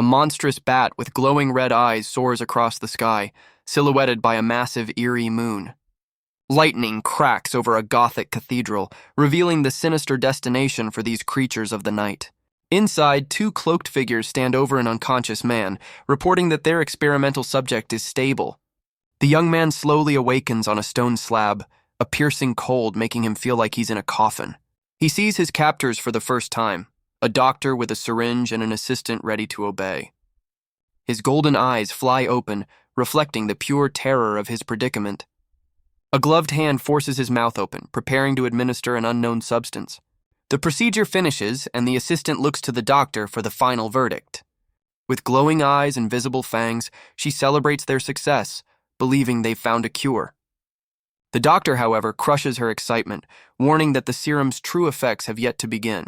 A monstrous bat with glowing red eyes soars across the sky, silhouetted by a massive, eerie moon. Lightning cracks over a Gothic cathedral, revealing the sinister destination for these creatures of the night. Inside, two cloaked figures stand over an unconscious man, reporting that their experimental subject is stable. The young man slowly awakens on a stone slab, a piercing cold making him feel like he's in a coffin. He sees his captors for the first time, a doctor with a syringe and an assistant ready to obey. His golden eyes fly open, reflecting the pure terror of his predicament. A gloved hand forces his mouth open, preparing to administer an unknown substance. The procedure finishes, and the assistant looks to the doctor for the final verdict. With glowing eyes and visible fangs, she celebrates their success, believing they've found a cure. The doctor, however, crushes her excitement, warning that the serum's true effects have yet to begin.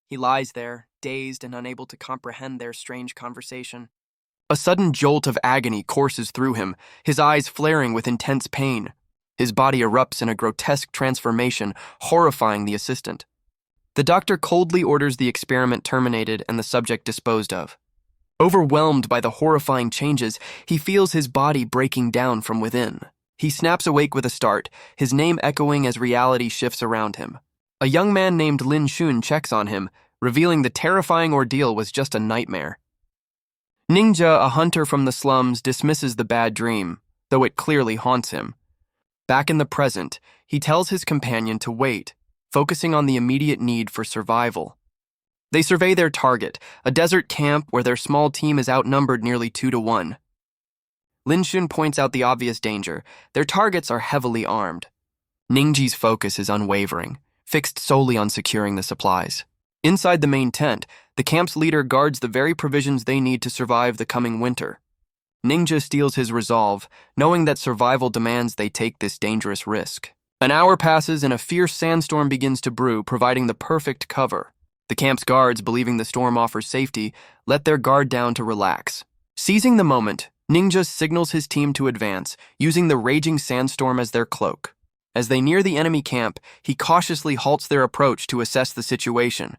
He lies there, dazed and unable to comprehend their strange conversation. A sudden jolt of agony courses through him, his eyes flaring with intense pain. His body erupts in a grotesque transformation, horrifying the assistant. The doctor coldly orders the experiment terminated and the subject disposed of. Overwhelmed by the horrifying changes, he feels his body breaking down from within. He snaps awake with a start, his name echoing as reality shifts around him. A young man named Lin Shun checks on him, revealing the terrifying ordeal was just a nightmare. Ninja, a hunter from the slums, dismisses the bad dream, though it clearly haunts him. Back in the present, he tells his companion to wait, focusing on the immediate need for survival. They survey their target, a desert camp where their small team is outnumbered nearly 2-1. Lin Shun points out the obvious danger. Their targets are heavily armed. Ningji's focus is unwavering, fixed solely on securing the supplies. Inside the main tent, the camp's leader guards the very provisions they need to survive the coming winter. Ninja steels his resolve, knowing that survival demands they take this dangerous risk. An hour passes and a fierce sandstorm begins to brew, providing the perfect cover. The camp's guards, believing the storm offers safety, let their guard down to relax. Seizing the moment, Ninja signals his team to advance, using the raging sandstorm as their cloak. As they near the enemy camp, he cautiously halts their approach to assess the situation.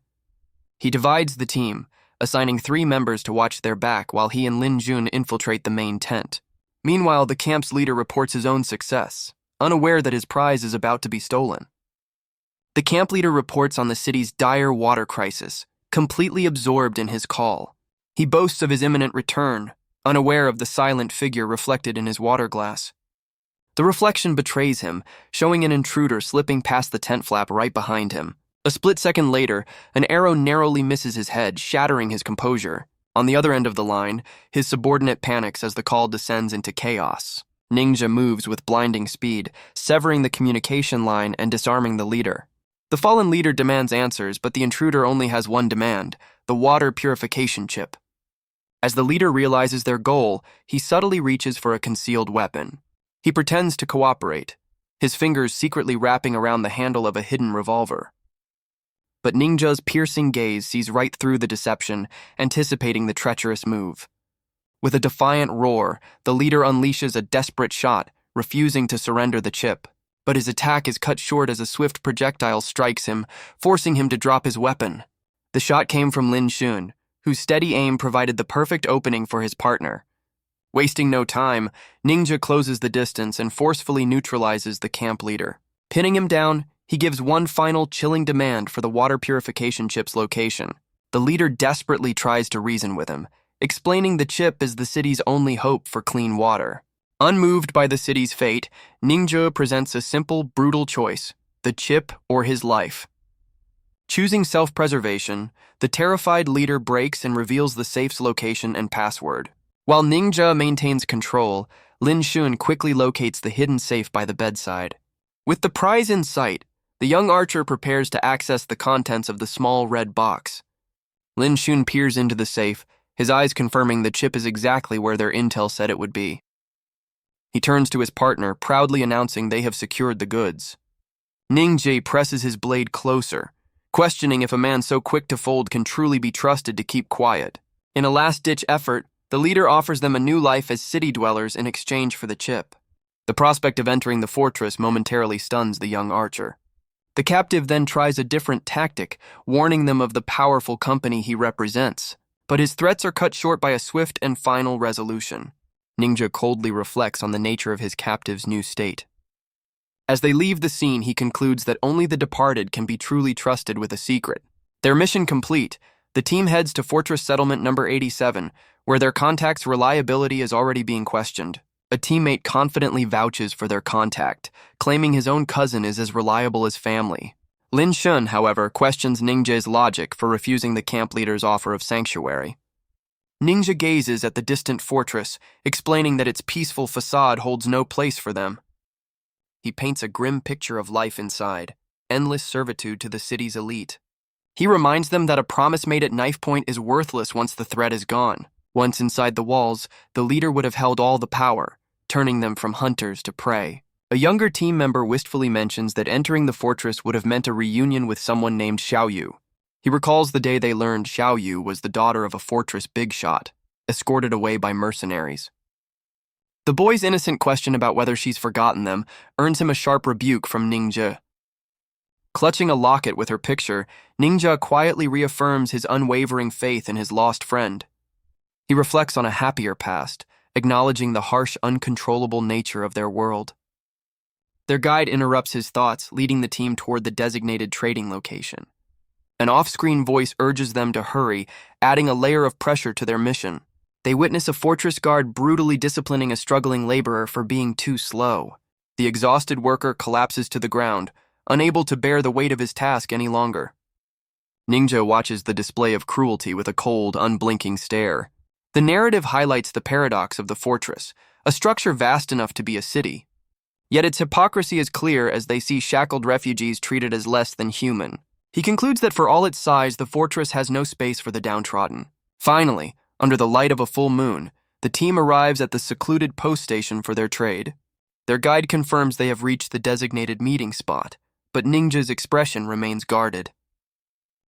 He divides the team, assigning 3 members to watch their back while he and Lin Jun infiltrate the main tent. Meanwhile, the camp's leader reports his own success, unaware that his prize is about to be stolen. The camp leader reports on the city's dire water crisis, completely absorbed in his call. He boasts of his imminent return, unaware of the silent figure reflected in his water glass. The reflection betrays him, showing an intruder slipping past the tent flap right behind him. A split second later, an arrow narrowly misses his head, shattering his composure. On the other end of the line, his subordinate panics as the call descends into chaos. Ninja moves with blinding speed, severing the communication line and disarming the leader. The fallen leader demands answers, but the intruder only has one demand: the water purification chip. As the leader realizes their goal, he subtly reaches for a concealed weapon. He pretends to cooperate, his fingers secretly wrapping around the handle of a hidden revolver. But Ninja's piercing gaze sees right through the deception, anticipating the treacherous move. With a defiant roar, the leader unleashes a desperate shot, refusing to surrender the chip. But his attack is cut short as a swift projectile strikes him, forcing him to drop his weapon. The shot came from Lin Shun, whose steady aim provided the perfect opening for his partner. Wasting no time, Ninja closes the distance and forcefully neutralizes the camp leader. Pinning him down, he gives one final chilling demand for the water purification chip's location. The leader desperately tries to reason with him, explaining the chip is the city's only hope for clean water. Unmoved by the city's fate, Ninja presents a simple, brutal choice: the chip or his life. Choosing self-preservation, the terrified leader breaks and reveals the safe's location and password. While Ninja maintains control, Lin Shun quickly locates the hidden safe by the bedside. With the prize in sight, the young archer prepares to access the contents of the small red box. Lin Shun peers into the safe, his eyes confirming the chip is exactly where their intel said it would be. He turns to his partner, proudly announcing they have secured the goods. Ningji presses his blade closer, questioning if a man so quick to fold can truly be trusted to keep quiet. In a last-ditch effort, the leader offers them a new life as city dwellers in exchange for the chip. The prospect of entering the fortress momentarily stuns the young archer. The captive then tries a different tactic, warning them of the powerful company he represents. But his threats are cut short by a swift and final resolution. Ninja coldly reflects on the nature of his captive's new state. As they leave the scene, he concludes that only the departed can be truly trusted with a secret. Their mission complete, the team heads to Fortress Settlement number 87, where their contact's reliability is already being questioned. A teammate confidently vouches for their contact, claiming his own cousin is as reliable as family. Lin Shun, however, questions Ningja's logic for refusing the camp leader's offer of sanctuary. Ninja gazes at the distant fortress, explaining that its peaceful facade holds no place for them. He paints a grim picture of life inside, endless servitude to the city's elite. He reminds them that a promise made at knife point is worthless once the threat is gone. Once inside the walls, the leader would have held all the power, turning them from hunters to prey. A younger team member wistfully mentions that entering the fortress would have meant a reunion with someone named Xiaoyu. He recalls the day they learned Xiaoyu was the daughter of a fortress big shot, escorted away by mercenaries. The boy's innocent question about whether she's forgotten them earns him a sharp rebuke from Ningja. Clutching a locket with her picture, Ningja quietly reaffirms his unwavering faith in his lost friend. He reflects on a happier past, acknowledging the harsh, uncontrollable nature of their world. Their guide interrupts his thoughts, leading the team toward the designated trading location. An off-screen voice urges them to hurry, adding a layer of pressure to their mission. They witness a fortress guard brutally disciplining a struggling laborer for being too slow. The exhausted worker collapses to the ground, unable to bear the weight of his task any longer. Ninja watches the display of cruelty with a cold, unblinking stare. The narrative highlights the paradox of the fortress, a structure vast enough to be a city. Yet its hypocrisy is clear as they see shackled refugees treated as less than human. He concludes that for all its size, the fortress has no space for the downtrodden. Finally, under the light of a full moon, the team arrives at the secluded post station for their trade. Their guide confirms they have reached the designated meeting spot, but Ninja's expression remains guarded.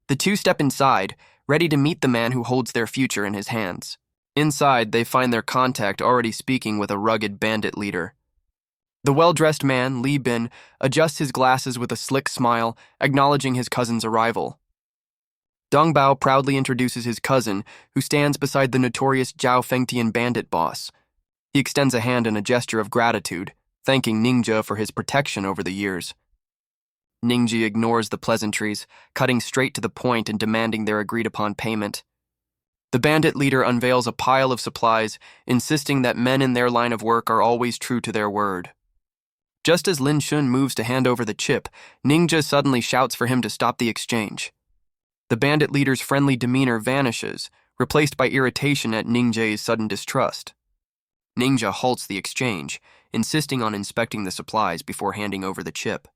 The two step inside, ready to meet the man who holds their future in his hands. Inside, they find their contact already speaking with a rugged bandit leader. The well-dressed man, Li Bin, adjusts his glasses with a slick smile, acknowledging his cousin's arrival. Dong Bao proudly introduces his cousin, who stands beside the notorious Zhao Fengtian bandit boss. He extends a hand in a gesture of gratitude, thanking Ningja for his protection over the years. Ningji ignores the pleasantries, cutting straight to the point and demanding their agreed-upon payment. The bandit leader unveils a pile of supplies, insisting that men in their line of work are always true to their word. Just as Lin Shun moves to hand over the chip, Ningja suddenly shouts for him to stop the exchange. The bandit leader's friendly demeanor vanishes, replaced by irritation at Ningja's sudden distrust. Ningja halts the exchange, insisting on inspecting the supplies before handing over the chip.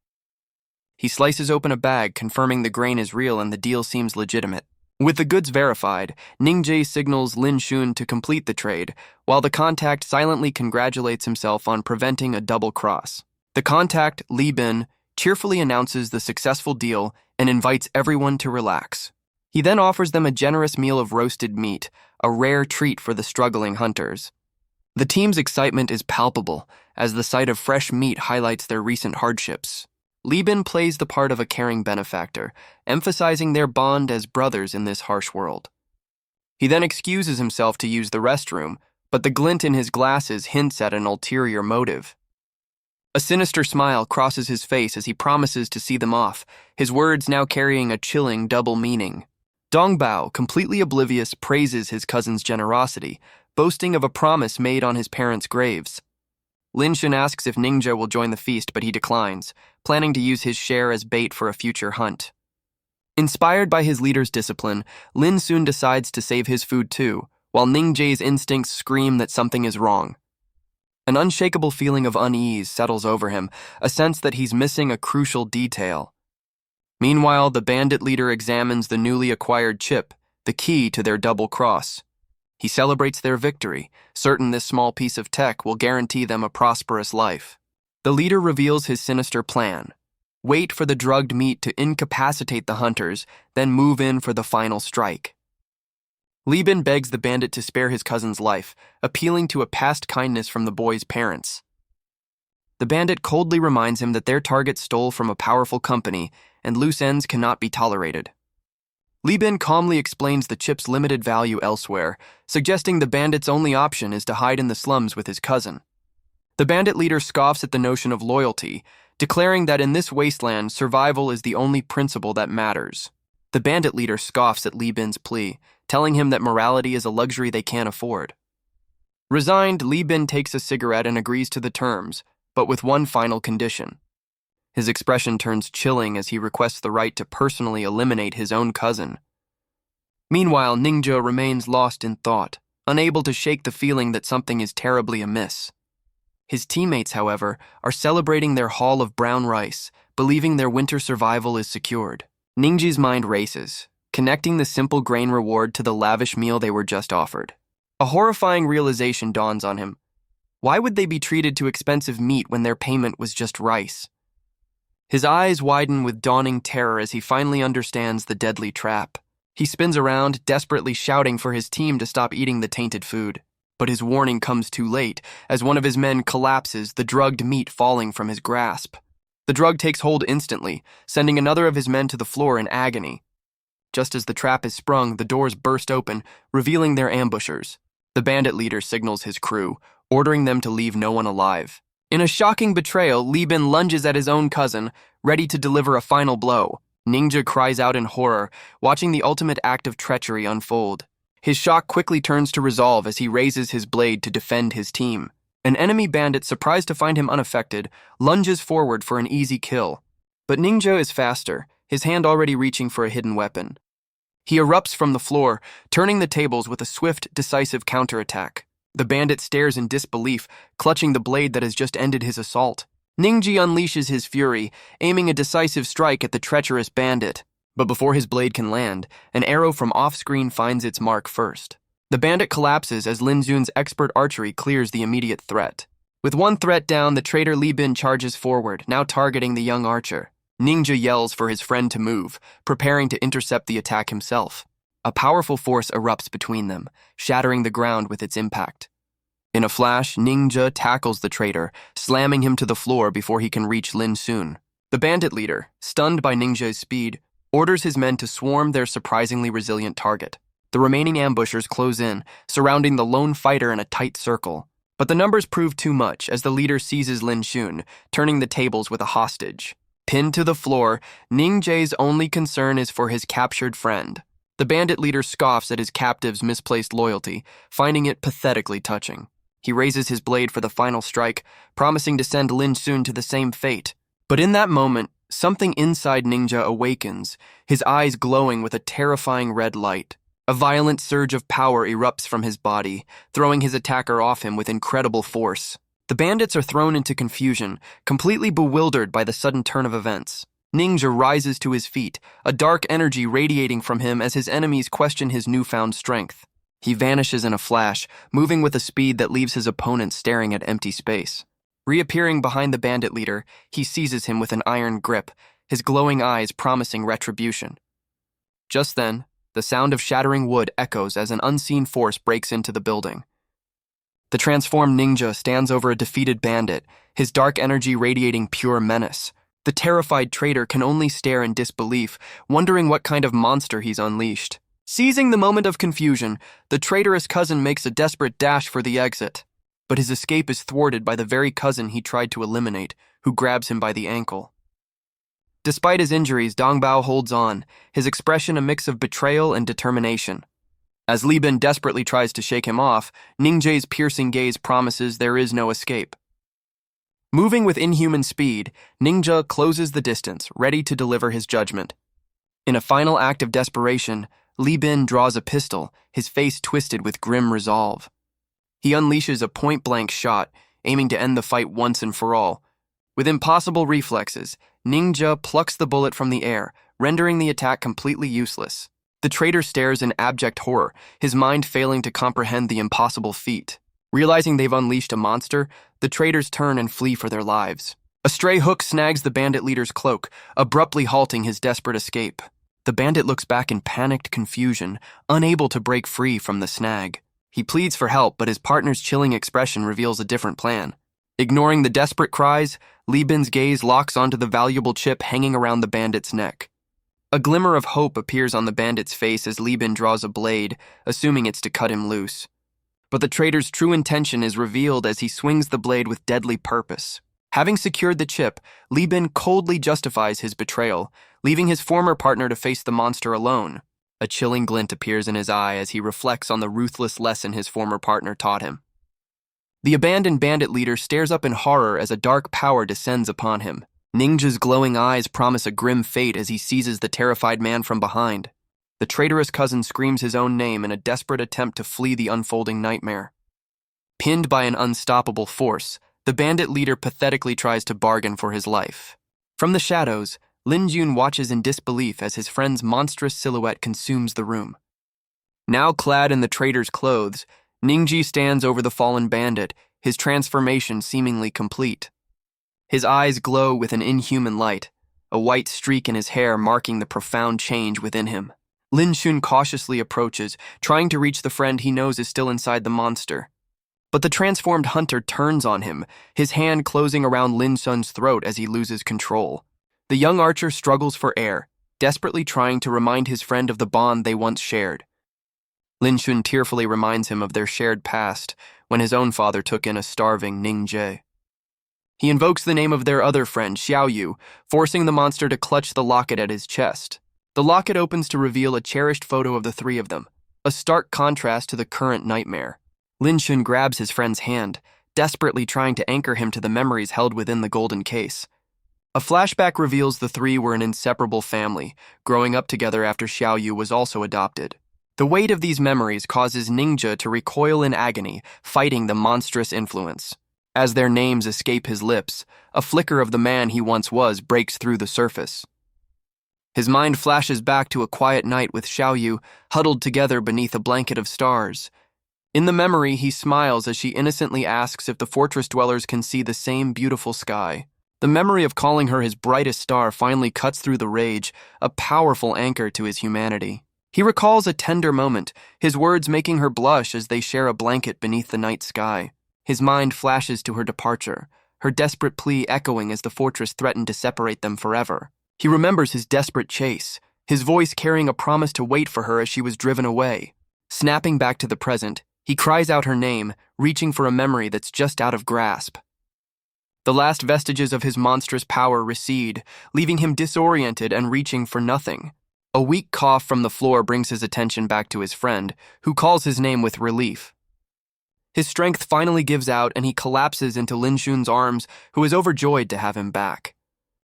He slices open a bag, confirming the grain is real and the deal seems legitimate. With the goods verified, Ningja signals Lin Shun to complete the trade, while the contact silently congratulates himself on preventing a double cross. The contact, Li Bin, cheerfully announces the successful deal and invites everyone to relax. He then offers them a generous meal of roasted meat, a rare treat for the struggling hunters. The team's excitement is palpable, as the sight of fresh meat highlights their recent hardships. Li Bin plays the part of a caring benefactor, emphasizing their bond as brothers in this harsh world. He then excuses himself to use the restroom, but the glint in his glasses hints at an ulterior motive. A sinister smile crosses his face as he promises to see them off, his words now carrying a chilling double meaning. Dong Bao, completely oblivious, praises his cousin's generosity, boasting of a promise made on his parents' graves. Lin Shun asks if Ningja will join the feast, but he declines, planning to use his share as bait for a future hunt. Inspired by his leader's discipline, Lin soon decides to save his food too, while Ningja's instincts scream that something is wrong. An unshakable feeling of unease settles over him, a sense that he's missing a crucial detail. Meanwhile, the bandit leader examines the newly acquired chip, the key to their double cross. He celebrates their victory, certain this small piece of tech will guarantee them a prosperous life. The leader reveals his sinister plan. Wait for the drugged meat to incapacitate the hunters, then move in for the final strike. Li Bin begs the bandit to spare his cousin's life, appealing to a past kindness from the boy's parents. The bandit coldly reminds him that their target stole from a powerful company, and loose ends cannot be tolerated. Li Bin calmly explains the chip's limited value elsewhere, suggesting the bandit's only option is to hide in the slums with his cousin. The bandit leader scoffs at the notion of loyalty, declaring that in this wasteland, survival is the only principle that matters. The bandit leader scoffs at Li Bin's plea, telling him that morality is a luxury they can't afford. Resigned, Li Bin takes a cigarette and agrees to the terms, but with one final condition. His expression turns chilling as he requests the right to personally eliminate his own cousin. Meanwhile, Ningzhe remains lost in thought, unable to shake the feeling that something is terribly amiss. His teammates, however, are celebrating their haul of brown rice, believing their winter survival is secured. Ningzhe's mind races, connecting the simple grain reward to the lavish meal they were just offered. A horrifying realization dawns on him. Why would they be treated to expensive meat when their payment was just rice? His eyes widen with dawning terror as he finally understands the deadly trap. He spins around, desperately shouting for his team to stop eating the tainted food. But his warning comes too late, as one of his men collapses, the drugged meat falling from his grasp. The drug takes hold instantly, sending another of his men to the floor in agony. Just as the trap is sprung, the doors burst open, revealing their ambushers. The bandit leader signals his crew, ordering them to leave no one alive. In a shocking betrayal, Li Bin lunges at his own cousin, ready to deliver a final blow. Ningzhe cries out in horror, watching the ultimate act of treachery unfold. His shock quickly turns to resolve as he raises his blade to defend his team. An enemy bandit, surprised to find him unaffected, lunges forward for an easy kill. But Ningzhe is faster, his hand already reaching for a hidden weapon. He erupts from the floor, turning the tables with a swift, decisive counterattack. The bandit stares in disbelief, clutching the blade that has just ended his assault. Ningzhe unleashes his fury, aiming a decisive strike at the treacherous bandit. But before his blade can land, an arrow from off-screen finds its mark first. The bandit collapses as Lin Xun's expert archery clears the immediate threat. With one threat down, the traitor Li Bin charges forward, now targeting the young archer. Ningzhe yells for his friend to move, preparing to intercept the attack himself. A powerful force erupts between them, shattering the ground with its impact. In a flash, Ningzhe tackles the traitor, slamming him to the floor before he can reach Lin Xun. The bandit leader, stunned by Ningzhe's speed, orders his men to swarm their surprisingly resilient target. The remaining ambushers close in, surrounding the lone fighter in a tight circle. But the numbers prove too much as the leader seizes Lin Xun, turning the tables with a hostage. Pinned to the floor, Ningzhe's only concern is for his captured friend. The bandit leader scoffs at his captive's misplaced loyalty, finding it pathetically touching. He raises his blade for the final strike, promising to send Lin Xun to the same fate. But in that moment, something inside Ningzhe awakens, his eyes glowing with a terrifying red light. A violent surge of power erupts from his body, throwing his attacker off him with incredible force. The bandits are thrown into confusion, completely bewildered by the sudden turn of events. Ningzhe rises to his feet, a dark energy radiating from him as his enemies question his newfound strength. He vanishes in a flash, moving with a speed that leaves his opponent staring at empty space. Reappearing behind the bandit leader, he seizes him with an iron grip, his glowing eyes promising retribution. Just then, the sound of shattering wood echoes as an unseen force breaks into the building. The transformed Ningzhe stands over a defeated bandit, his dark energy radiating pure menace. The terrified traitor can only stare in disbelief, wondering what kind of monster he's unleashed. Seizing the moment of confusion, the traitorous cousin makes a desperate dash for the exit. But his escape is thwarted by the very cousin he tried to eliminate, who grabs him by the ankle. Despite his injuries, Dongbao holds on, his expression a mix of betrayal and determination. As Li Bin desperately tries to shake him off, Ningzhe's piercing gaze promises there is no escape. Moving with inhuman speed, Ningzhe closes the distance, ready to deliver his judgment. In a final act of desperation, Li Bin draws a pistol, his face twisted with grim resolve. He unleashes a point-blank shot, aiming to end the fight once and for all. With impossible reflexes, Ningzhe plucks the bullet from the air, rendering the attack completely useless. The traitor stares in abject horror, his mind failing to comprehend the impossible feat. Realizing they've unleashed a monster, the traitors turn and flee for their lives. A stray hook snags the bandit leader's cloak, abruptly halting his desperate escape. The bandit looks back in panicked confusion, unable to break free from the snag. He pleads for help, but his partner's chilling expression reveals a different plan. Ignoring the desperate cries, Li Bin's gaze locks onto the valuable chip hanging around the bandit's neck. A glimmer of hope appears on the bandit's face as Li Bin draws a blade, assuming it's to cut him loose. But the traitor's true intention is revealed as he swings the blade with deadly purpose. Having secured the chip, Li Bin coldly justifies his betrayal, leaving his former partner to face the monster alone. A chilling glint appears in his eye as he reflects on the ruthless lesson his former partner taught him. The abandoned bandit leader stares up in horror as a dark power descends upon him. Ningja's glowing eyes promise a grim fate as he seizes the terrified man from behind. The traitorous cousin screams his own name in a desperate attempt to flee the unfolding nightmare. Pinned by an unstoppable force, the bandit leader pathetically tries to bargain for his life. From the shadows, Lin Jun watches in disbelief as his friend's monstrous silhouette consumes the room. Now clad in the traitor's clothes, Ningji stands over the fallen bandit, his transformation seemingly complete. His eyes glow with an inhuman light, a white streak in his hair marking the profound change within him. Lin Jun cautiously approaches, trying to reach the friend he knows is still inside the monster. But the transformed hunter turns on him, his hand closing around Lin Jun's throat as he loses control. The young archer struggles for air, desperately trying to remind his friend of the bond they once shared. Lin Jun tearfully reminds him of their shared past, when his own father took in a starving Ning Jie. He invokes the name of their other friend, Xiao Yu, forcing the monster to clutch the locket at his chest. The locket opens to reveal a cherished photo of the three of them, a stark contrast to the current nightmare. Lin Jun grabs his friend's hand, desperately trying to anchor him to the memories held within the golden case. A flashback reveals the three were an inseparable family, growing up together after Xiao Yu was also adopted. The weight of these memories causes Ningja to recoil in agony, fighting the monstrous influence. As their names escape his lips, a flicker of the man he once was breaks through the surface. His mind flashes back to a quiet night with Xiao Yu, huddled together beneath a blanket of stars. In the memory, he smiles as she innocently asks if the fortress dwellers can see the same beautiful sky. The memory of calling her his brightest star finally cuts through the rage, a powerful anchor to his humanity. He recalls a tender moment, his words making her blush as they share a blanket beneath the night sky. His mind flashes to her departure, her desperate plea echoing as the fortress threatened to separate them forever. He remembers his desperate chase, his voice carrying a promise to wait for her as she was driven away. Snapping back to the present, he cries out her name, reaching for a memory that's just out of grasp. The last vestiges of his monstrous power recede, leaving him disoriented and reaching for nothing. A weak cough from the floor brings his attention back to his friend, who calls his name with relief. His strength finally gives out and he collapses into Lin Jun's arms, who is overjoyed to have him back.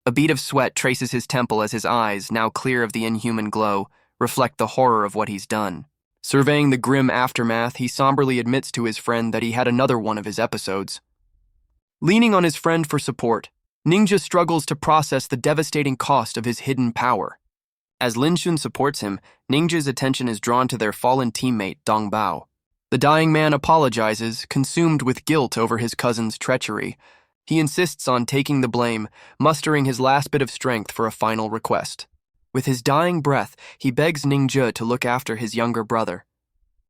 A bead of sweat traces his temple as his eyes, now clear of the inhuman glow, reflect the horror of what he's done. Surveying the grim aftermath, he somberly admits to his friend that he had another one of his episodes. Leaning on his friend for support, Ningja struggles to process the devastating cost of his hidden power. As Lin Jun supports him, Ningja's attention is drawn to their fallen teammate, Dong Bao. The dying man apologizes, consumed with guilt over his cousin's treachery. He insists on taking the blame, mustering his last bit of strength for a final request. With his dying breath, he begs Ningja to look after his younger brother.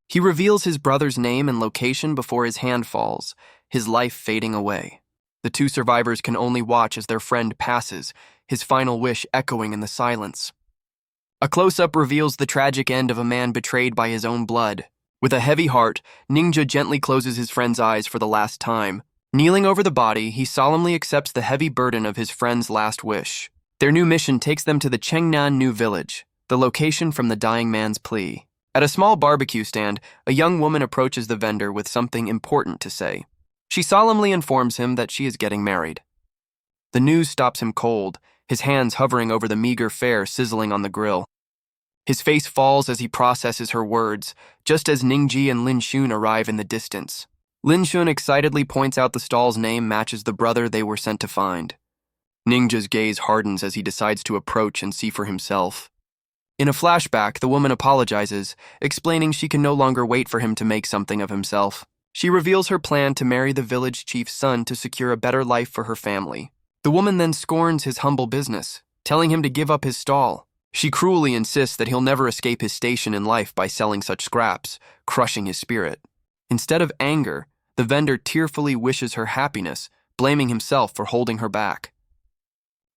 He reveals his brother's name and location before his hand falls, his life fading away. The two survivors can only watch as their friend passes, his final wish echoing in the silence. A close-up reveals the tragic end of a man betrayed by his own blood. With a heavy heart, Ningja gently closes his friend's eyes for the last time. Kneeling over the body, he solemnly accepts the heavy burden of his friend's last wish. Their new mission takes them to the Chengnan New Village, the location from the dying man's plea. At a small barbecue stand, a young woman approaches the vendor with something important to say. She solemnly informs him that she is getting married. The news stops him cold, his hands hovering over the meager fare sizzling on the grill. His face falls as he processes her words, just as Ningji and Lin Jun arrive in the distance. Lin Jun excitedly points out the stall's name matches the brother they were sent to find. Ningja's gaze hardens as he decides to approach and see for himself. In a flashback, the woman apologizes, explaining she can no longer wait for him to make something of himself. She reveals her plan to marry the village chief's son to secure a better life for her family. The woman then scorns his humble business, telling him to give up his stall. She cruelly insists that he'll never escape his station in life by selling such scraps, crushing his spirit. Instead of anger, the vendor tearfully wishes her happiness, blaming himself for holding her back.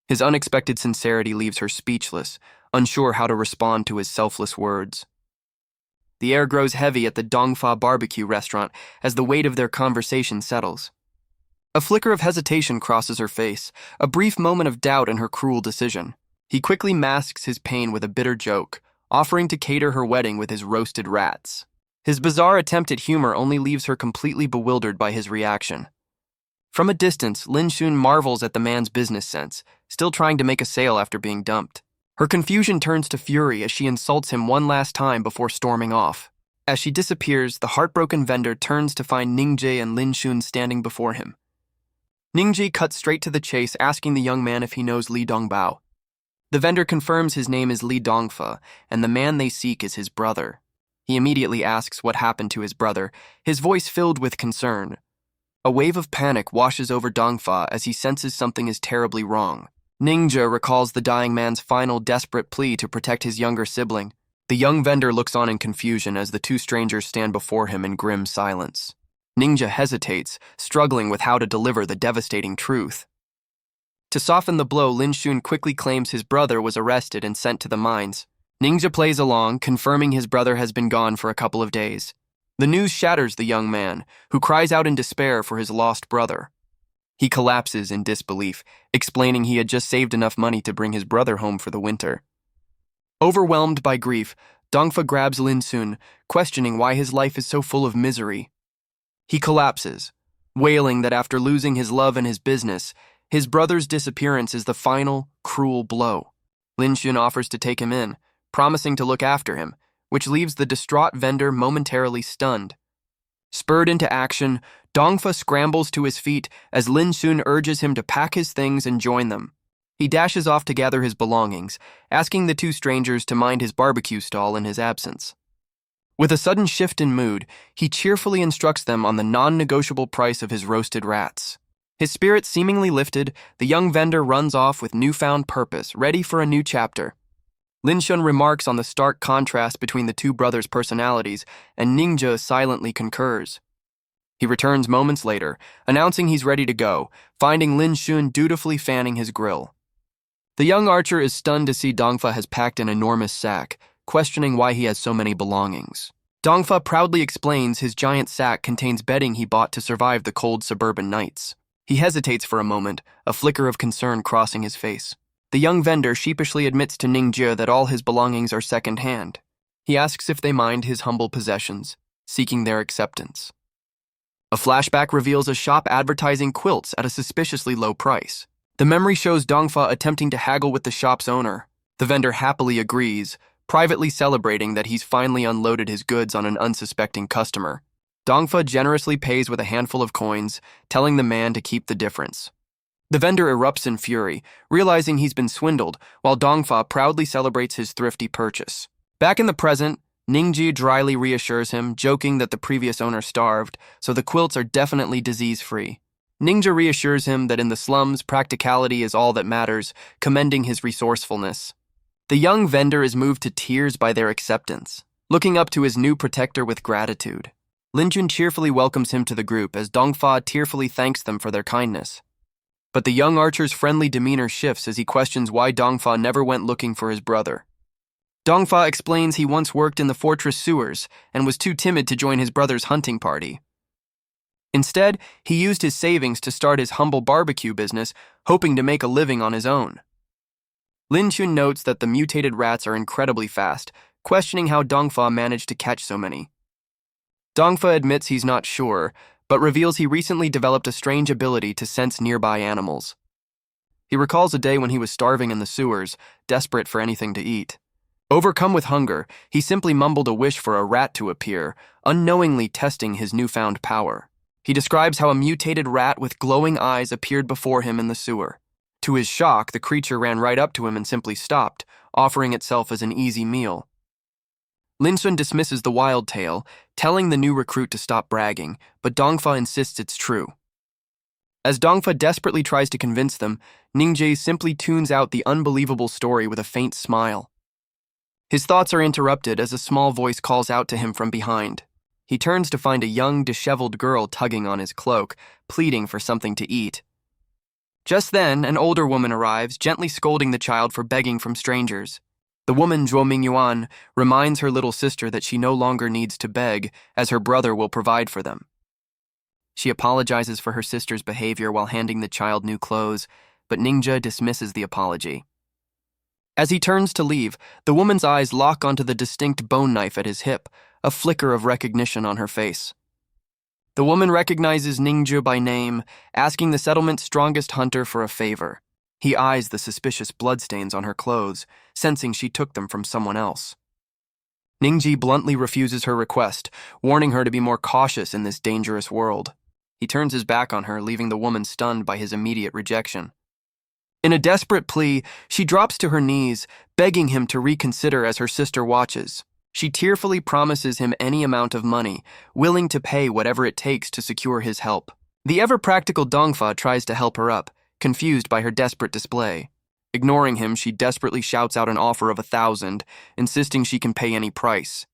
His unexpected sincerity leaves her speechless, unsure how to respond to his selfless words. The air grows heavy at the Dongfa barbecue restaurant as the weight of their conversation settles. A flicker of hesitation crosses her face, a brief moment of doubt in her cruel decision. He quickly masks his pain with a bitter joke, offering to cater her wedding with his roasted rats. His bizarre attempt at humor only leaves her completely bewildered by his reaction. From a distance, Lin Xun marvels at the man's business sense, still trying to make a sale after being dumped. Her confusion turns to fury as she insults him one last time before storming off. As she disappears, the heartbroken vendor turns to find Ningji and Lin Xun standing before him. Ningji cuts straight to the chase, asking the young man if he knows Li Dongbao. The vendor confirms his name is Li Dongfa, and the man they seek is his brother. He immediately asks what happened to his brother, his voice filled with concern. A wave of panic washes over Dongfa as he senses something is terribly wrong. Ningja recalls the dying man's final desperate plea to protect his younger sibling. The young vendor looks on in confusion as the two strangers stand before him in grim silence. Ningja hesitates, struggling with how to deliver the devastating truth. To soften the blow, Lin Xun quickly claims his brother was arrested and sent to the mines. Ningja plays along, confirming his brother has been gone for a couple of days. The news shatters the young man, who cries out in despair for his lost brother. He collapses in disbelief, explaining he had just saved enough money to bring his brother home for the winter. Overwhelmed by grief, Dongfa grabs Lin Xun, questioning why his life is so full of misery. He collapses, wailing that after losing his love and his business, his brother's disappearance is the final, cruel blow. Lin Xun offers to take him in, promising to look after him, which leaves the distraught vendor momentarily stunned. Spurred into action, Dongfa scrambles to his feet as Lin Xun urges him to pack his things and join them. He dashes off to gather his belongings, asking the two strangers to mind his barbecue stall in his absence. With a sudden shift in mood, he cheerfully instructs them on the non-negotiable price of his roasted rats. His spirit seemingly lifted, the young vendor runs off with newfound purpose, ready for a new chapter. Lin Xun remarks on the stark contrast between the two brothers' personalities, and Ningja silently concurs. He returns moments later, announcing he's ready to go, finding Lin Xun dutifully fanning his grill. The young archer is stunned to see Dongfa has packed an enormous sack, questioning why he has so many belongings. Dongfa proudly explains his giant sack contains bedding he bought to survive the cold suburban nights. He hesitates for a moment, a flicker of concern crossing his face. The young vendor sheepishly admits to Ningja that all his belongings are second-hand. He asks if they mind his humble possessions, seeking their acceptance. A flashback reveals a shop advertising quilts at a suspiciously low price. The memory shows Dongfa attempting to haggle with the shop's owner. The vendor happily agrees, privately celebrating that he's finally unloaded his goods on an unsuspecting customer. Dongfa generously pays with a handful of coins, telling the man to keep the difference. The vendor erupts in fury, realizing he's been swindled, while Dongfa proudly celebrates his thrifty purchase. Back in the present, Ningji dryly reassures him, joking that the previous owner starved, so the quilts are definitely disease-free. Ningja reassures him that in the slums, practicality is all that matters, commending his resourcefulness. The young vendor is moved to tears by their acceptance, looking up to his new protector with gratitude. Lin Xun cheerfully welcomes him to the group as Dongfa tearfully thanks them for their kindness. But the young archer's friendly demeanor shifts as he questions why Dongfa never went looking for his brother. Dongfa explains he once worked in the fortress sewers and was too timid to join his brother's hunting party. Instead, he used his savings to start his humble barbecue business, hoping to make a living on his own. Lin Xun notes that the mutated rats are incredibly fast, questioning how Dongfa managed to catch so many. Dongfa admits he's not sure, but reveals he recently developed a strange ability to sense nearby animals. He recalls a day when he was starving in the sewers, desperate for anything to eat. Overcome with hunger, he simply mumbled a wish for a rat to appear, unknowingly testing his newfound power. He describes how a mutated rat with glowing eyes appeared before him in the sewer. To his shock, the creature ran right up to him and simply stopped, offering itself as an easy meal. Lin Xun dismisses the wild tale, telling the new recruit to stop bragging, but Dongfa insists it's true. As Dongfa desperately tries to convince them, Ningji simply tunes out the unbelievable story with a faint smile. His thoughts are interrupted as a small voice calls out to him from behind. He turns to find a young, disheveled girl tugging on his cloak, pleading for something to eat. Just then, an older woman arrives, gently scolding the child for begging from strangers. The woman, Zhuo Mingyuan, reminds her little sister that she no longer needs to beg, as her brother will provide for them. She apologizes for her sister's behavior while handing the child new clothes, but Ninja dismisses the apology. As he turns to leave, the woman's eyes lock onto the distinct bone knife at his hip, a flicker of recognition on her face. The woman recognizes Ningju by name, asking the settlement's strongest hunter for a favor. He eyes the suspicious bloodstains on her clothes, sensing she took them from someone else. Ningji bluntly refuses her request, warning her to be more cautious in this dangerous world. He turns his back on her, leaving the woman stunned by his immediate rejection. In a desperate plea, she drops to her knees, begging him to reconsider as her sister watches. She tearfully promises him any amount of money, willing to pay whatever it takes to secure his help. The ever-practical Dongfa tries to help her up, confused by her desperate display. Ignoring him, she desperately shouts out an offer of 1,000, insisting she can pay any price.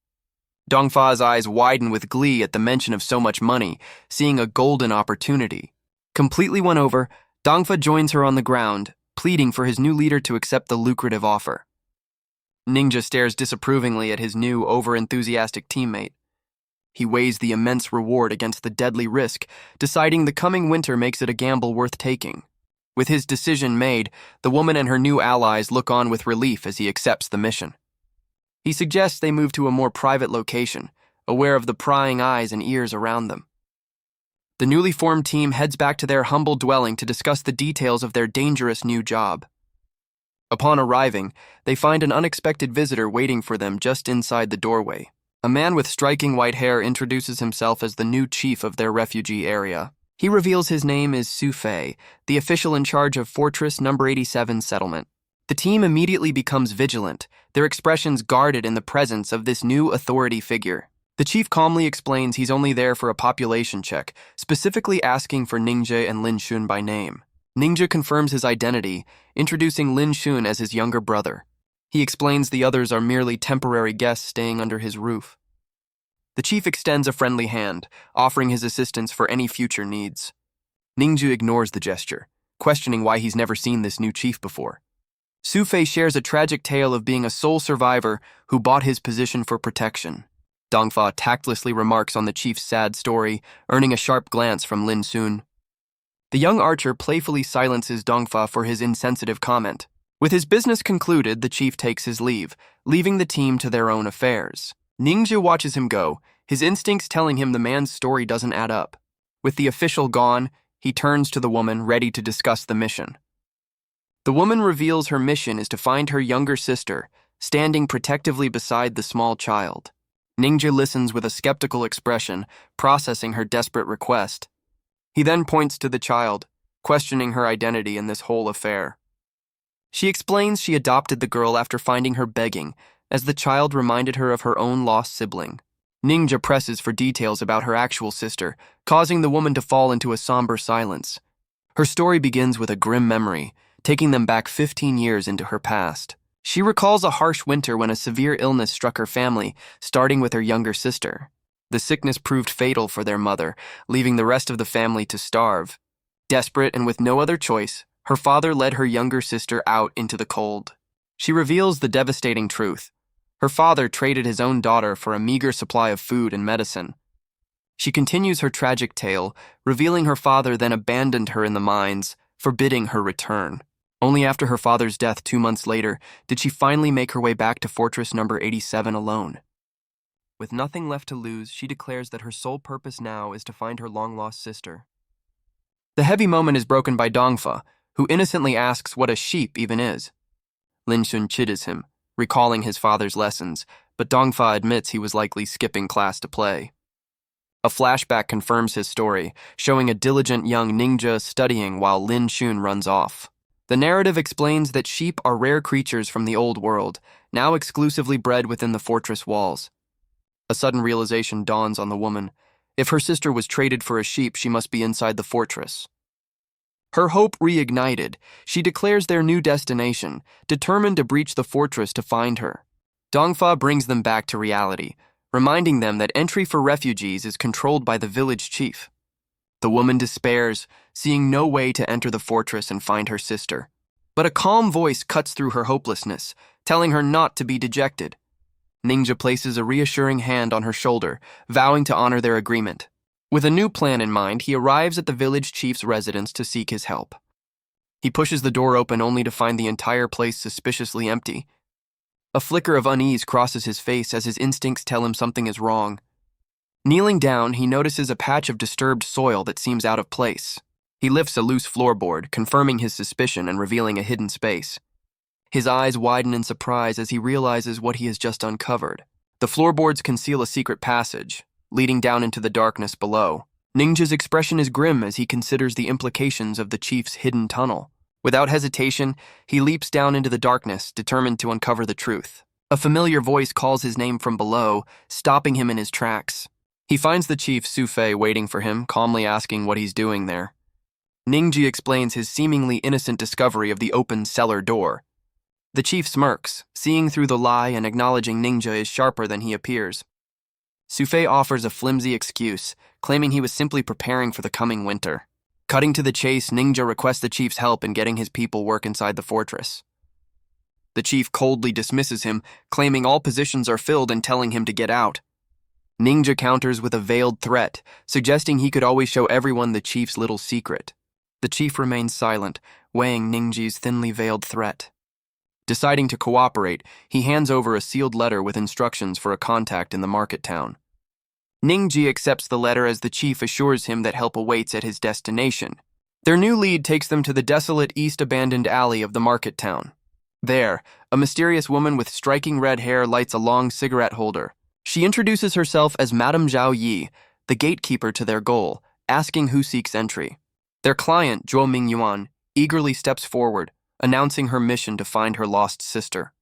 Dongfa's eyes widen with glee at the mention of so much money, seeing a golden opportunity. Completely won over, Dongfa joins her on the ground, pleading for his new leader to accept the lucrative offer. Ninja stares disapprovingly at his new, over-enthusiastic teammate. He weighs the immense reward against the deadly risk, deciding the coming winter makes it a gamble worth taking. With his decision made, the woman and her new allies look on with relief as he accepts the mission. He suggests they move to a more private location, aware of the prying eyes and ears around them. The newly formed team heads back to their humble dwelling to discuss the details of their dangerous new job. Upon arriving, they find an unexpected visitor waiting for them just inside the doorway. A man with striking white hair introduces himself as the new chief of their refugee area. He reveals his name is Su Fei, the official in charge of Fortress No. 87 settlement. The team immediately becomes vigilant, their expressions guarded in the presence of this new authority figure. The chief calmly explains he's only there for a population check, specifically asking for Ningje and Lin Shun by name. Ningje confirms his identity, introducing Lin Shun as his younger brother. He explains the others are merely temporary guests staying under his roof. The chief extends a friendly hand, offering his assistance for any future needs. Ningju ignores the gesture, questioning why he's never seen this new chief before. Su Fei shares a tragic tale of being a sole survivor who bought his position for protection. Dongfa tactlessly remarks on the chief's sad story, earning a sharp glance from Lin Shun. The young archer playfully silences Dongfa for his insensitive comment. With his business concluded, the chief takes his leave, leaving the team to their own affairs. Ningju watches him go, his instincts telling him the man's story doesn't add up. With the official gone, he turns to the woman, ready to discuss the mission. The woman reveals her mission is to find her younger sister, standing protectively beside the small child. Ningju listens with a skeptical expression, processing her desperate request. He then points to the child, questioning her identity in this whole affair. She explains she adopted the girl after finding her begging, as the child reminded her of her own lost sibling. Ningju presses for details about her actual sister, causing the woman to fall into a somber silence. Her story begins with a grim memory, taking them back 15 years into her past. She recalls a harsh winter when a severe illness struck her family, starting with her younger sister. The sickness proved fatal for their mother, leaving the rest of the family to starve. Desperate and with no other choice, her father led her younger sister out into the cold. She reveals the devastating truth. Her father traded his own daughter for a meager supply of food and medicine. She continues her tragic tale, revealing her father then abandoned her in the mines, forbidding her return. Only after her father's death 2 months later did she finally make her way back to Fortress No. 87 alone. With nothing left to lose, she declares that her sole purpose now is to find her long-lost sister. The heavy moment is broken by Dongfa, who innocently asks what a sheep even is. Lin Shun chides him, recalling his father's lessons, but Dongfa admits he was likely skipping class to play. A flashback confirms his story, showing a diligent young ninja studying while Lin Shun runs off. The narrative explains that sheep are rare creatures from the old world, now exclusively bred within the fortress walls. A sudden realization dawns on the woman. If her sister was traded for a sheep, she must be inside the fortress. Her hope reignited, she declares their new destination, determined to breach the fortress to find her. Dongfa brings them back to reality, reminding them that entry for refugees is controlled by the village chief. The woman despairs, seeing no way to enter the fortress and find her sister. But a calm voice cuts through her hopelessness, telling her not to be dejected. Ninja places a reassuring hand on her shoulder, vowing to honor their agreement. With a new plan in mind, he arrives at the village chief's residence to seek his help. He pushes the door open only to find the entire place suspiciously empty. A flicker of unease crosses his face as his instincts tell him something is wrong. Kneeling down, he notices a patch of disturbed soil that seems out of place. He lifts a loose floorboard, confirming his suspicion and revealing a hidden space. His eyes widen in surprise as he realizes what he has just uncovered. The floorboards conceal a secret passage, leading down into the darkness below. Ninja's expression is grim as he considers the implications of the chief's hidden tunnel. Without hesitation, he leaps down into the darkness, determined to uncover the truth. A familiar voice calls his name from below, stopping him in his tracks. He finds the chief, Sufei, waiting for him, calmly asking what he's doing there. Ningji explains his seemingly innocent discovery of the open cellar door. The chief smirks, seeing through the lie and acknowledging Ninja is sharper than he appears. Sufei offers a flimsy excuse, claiming he was simply preparing for the coming winter. Cutting to the chase, Ninja requests the chief's help in getting his people work inside the fortress. The chief coldly dismisses him, claiming all positions are filled and telling him to get out. Ninja counters with a veiled threat, suggesting he could always show everyone the chief's little secret. The chief remains silent, weighing Ningji's thinly veiled threat. Deciding to cooperate, he hands over a sealed letter with instructions for a contact in the market town. Ningji accepts the letter as the chief assures him that help awaits at his destination. Their new lead takes them to the desolate east-abandoned alley of the market town. There, a mysterious woman with striking red hair lights a long cigarette holder. She introduces herself as Madame Zhao Yi, the gatekeeper to their goal, asking who seeks entry. Their client, Zhuo Mingyuan, eagerly steps forward, announcing her mission to find her lost sister.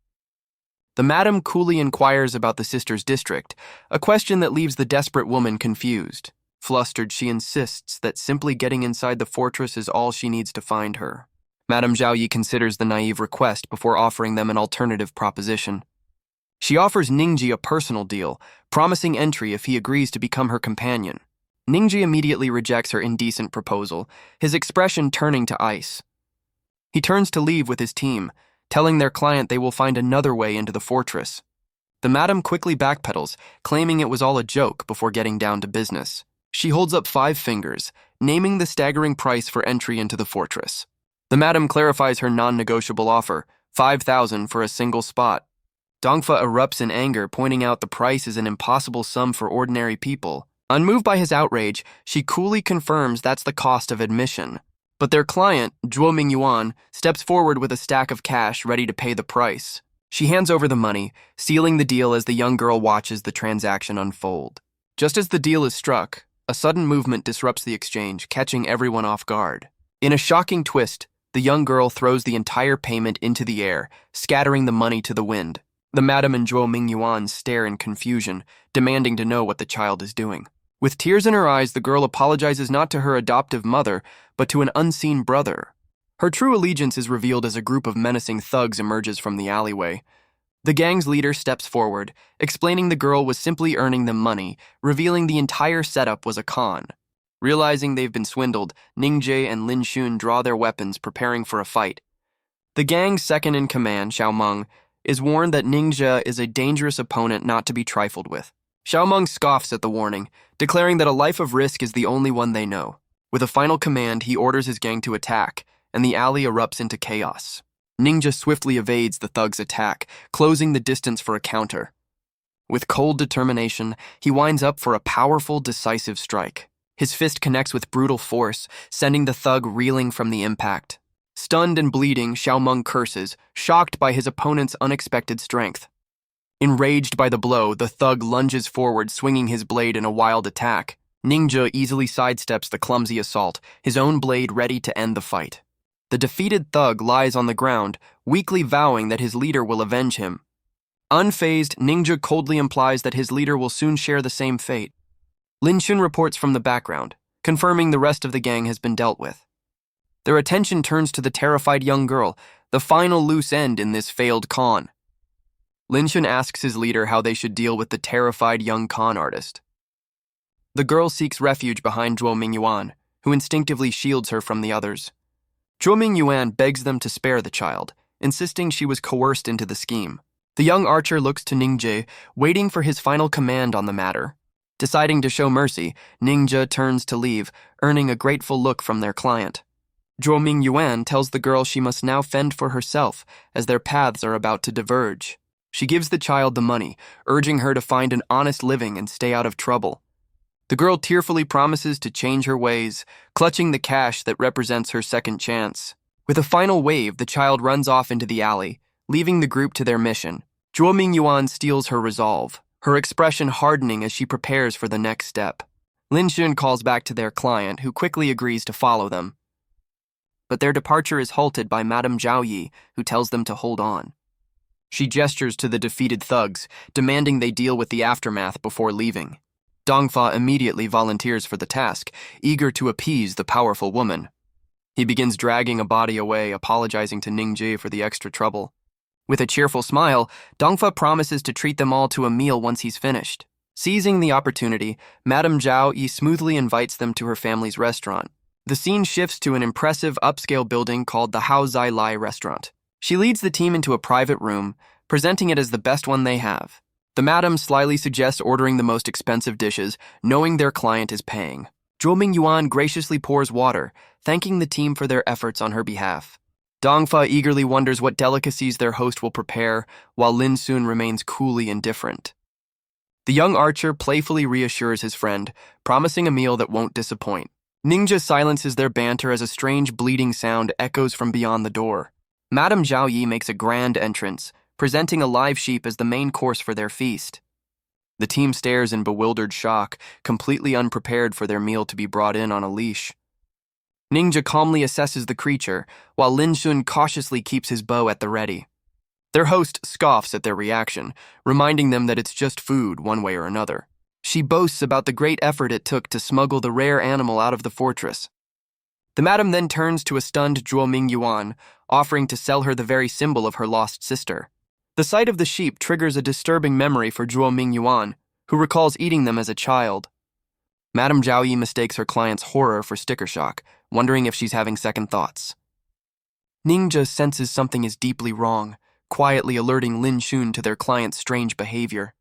The madam coolly inquires about the sister's district, a question that leaves the desperate woman confused. Flustered, she insists that simply getting inside the fortress is all she needs to find her. Madame Zhao Yi considers the naive request before offering them an alternative proposition. She offers Ningji a personal deal, promising entry if he agrees to become her companion. Ningji immediately rejects her indecent proposal, his expression turning to ice. He turns to leave with his team, telling their client they will find another way into the fortress. The madam quickly backpedals, claiming it was all a joke before getting down to business. She holds up 5 fingers, naming the staggering price for entry into the fortress. The madam clarifies her non-negotiable offer, 5,000 for a single spot. Dongfa erupts in anger, pointing out the price is an impossible sum for ordinary people. Unmoved by his outrage, she coolly confirms that's the cost of admission. But their client, Zhuo Mingyuan, steps forward with a stack of cash ready to pay the price. She hands over the money, sealing the deal as the young girl watches the transaction unfold. Just as the deal is struck, a sudden movement disrupts the exchange, catching everyone off guard. In a shocking twist, the young girl throws the entire payment into the air, scattering the money to the wind. The madam and Zhuo Mingyuan stare in confusion, demanding to know what the child is doing. With tears in her eyes, the girl apologizes not to her adoptive mother, but to an unseen brother. Her true allegiance is revealed as a group of menacing thugs emerges from the alleyway. The gang's leader steps forward, explaining the girl was simply earning them money, revealing the entire setup was a con. Realizing they've been swindled, Ningjae and Lin Xun draw their weapons, preparing for a fight. The gang's second-in-command, Xiao Meng, is warned that Ningxia is a dangerous opponent not to be trifled with. Xiao Meng scoffs at the warning, declaring that a life of risk is the only one they know. With a final command, he orders his gang to attack, and the alley erupts into chaos. Ninja swiftly evades the thugs' attack, closing the distance for a counter. With cold determination, he winds up for a powerful, decisive strike. His fist connects with brutal force, sending the thug reeling from the impact. Stunned and bleeding, Xiao Meng curses, shocked by his opponent's unexpected strength. Enraged by the blow, the thug lunges forward, swinging his blade in a wild attack. Ninja easily sidesteps the clumsy assault, his own blade ready to end the fight. The defeated thug lies on the ground, weakly vowing that his leader will avenge him. Unfazed, Ninja coldly implies that his leader will soon share the same fate. Lin Xun reports from the background, confirming the rest of the gang has been dealt with. Their attention turns to the terrified young girl, the final loose end in this failed con. Lin Xun asks his leader how they should deal with the terrified young con artist. The girl seeks refuge behind Zhuo Mingyuan, who instinctively shields her from the others. Zhuo Mingyuan begs them to spare the child, insisting she was coerced into the scheme. The young archer looks to Ningje, waiting for his final command on the matter. Deciding to show mercy, Ningje turns to leave, earning a grateful look from their client. Zhuo Mingyuan tells the girl she must now fend for herself, as their paths are about to diverge. She gives the child the money, urging her to find an honest living and stay out of trouble. The girl tearfully promises to change her ways, clutching the cash that represents her second chance. With a final wave, the child runs off into the alley, leaving the group to their mission. Zhuo Mingyuan steals her resolve, her expression hardening as she prepares for the next step. Lin Xun calls back to their client, who quickly agrees to follow them. But their departure is halted by Madame Zhao Yi, who tells them to hold on. She gestures to the defeated thugs, demanding they deal with the aftermath before leaving. Dongfa immediately volunteers for the task, eager to appease the powerful woman. He begins dragging a body away, apologizing to Ningji for the extra trouble. With a cheerful smile, Dongfa promises to treat them all to a meal once he's finished. Seizing the opportunity, Madame Zhao Yi smoothly invites them to her family's restaurant. The scene shifts to an impressive upscale building called the Hao Zai Lai restaurant. She leads the team into a private room, presenting it as the best one they have. The madam slyly suggests ordering the most expensive dishes, knowing their client is paying. Zhuo Mingyuan graciously pours water, thanking the team for their efforts on her behalf. Dongfa eagerly wonders what delicacies their host will prepare, while Lin Xun remains coolly indifferent. The young archer playfully reassures his friend, promising a meal that won't disappoint. Ningja silences their banter as a strange bleating sound echoes from beyond the door. Madame Zhao Yi makes a grand entrance, presenting a live sheep as the main course for their feast. The team stares in bewildered shock, completely unprepared for their meal to be brought in on a leash. Ningja calmly assesses the creature, while Lin Xun cautiously keeps his bow at the ready. Their host scoffs at their reaction, reminding them that it's just food one way or another. She boasts about the great effort it took to smuggle the rare animal out of the fortress. The madam then turns to a stunned Zhuo Mingyuan, offering to sell her the very symbol of her lost sister. The sight of the sheep triggers a disturbing memory for Zhuo Mingyuan, who recalls eating them as a child. Madame Zhao Yi mistakes her client's horror for sticker shock, wondering if she's having second thoughts. Ningja senses something is deeply wrong, quietly alerting Lin Xun to their client's strange behavior.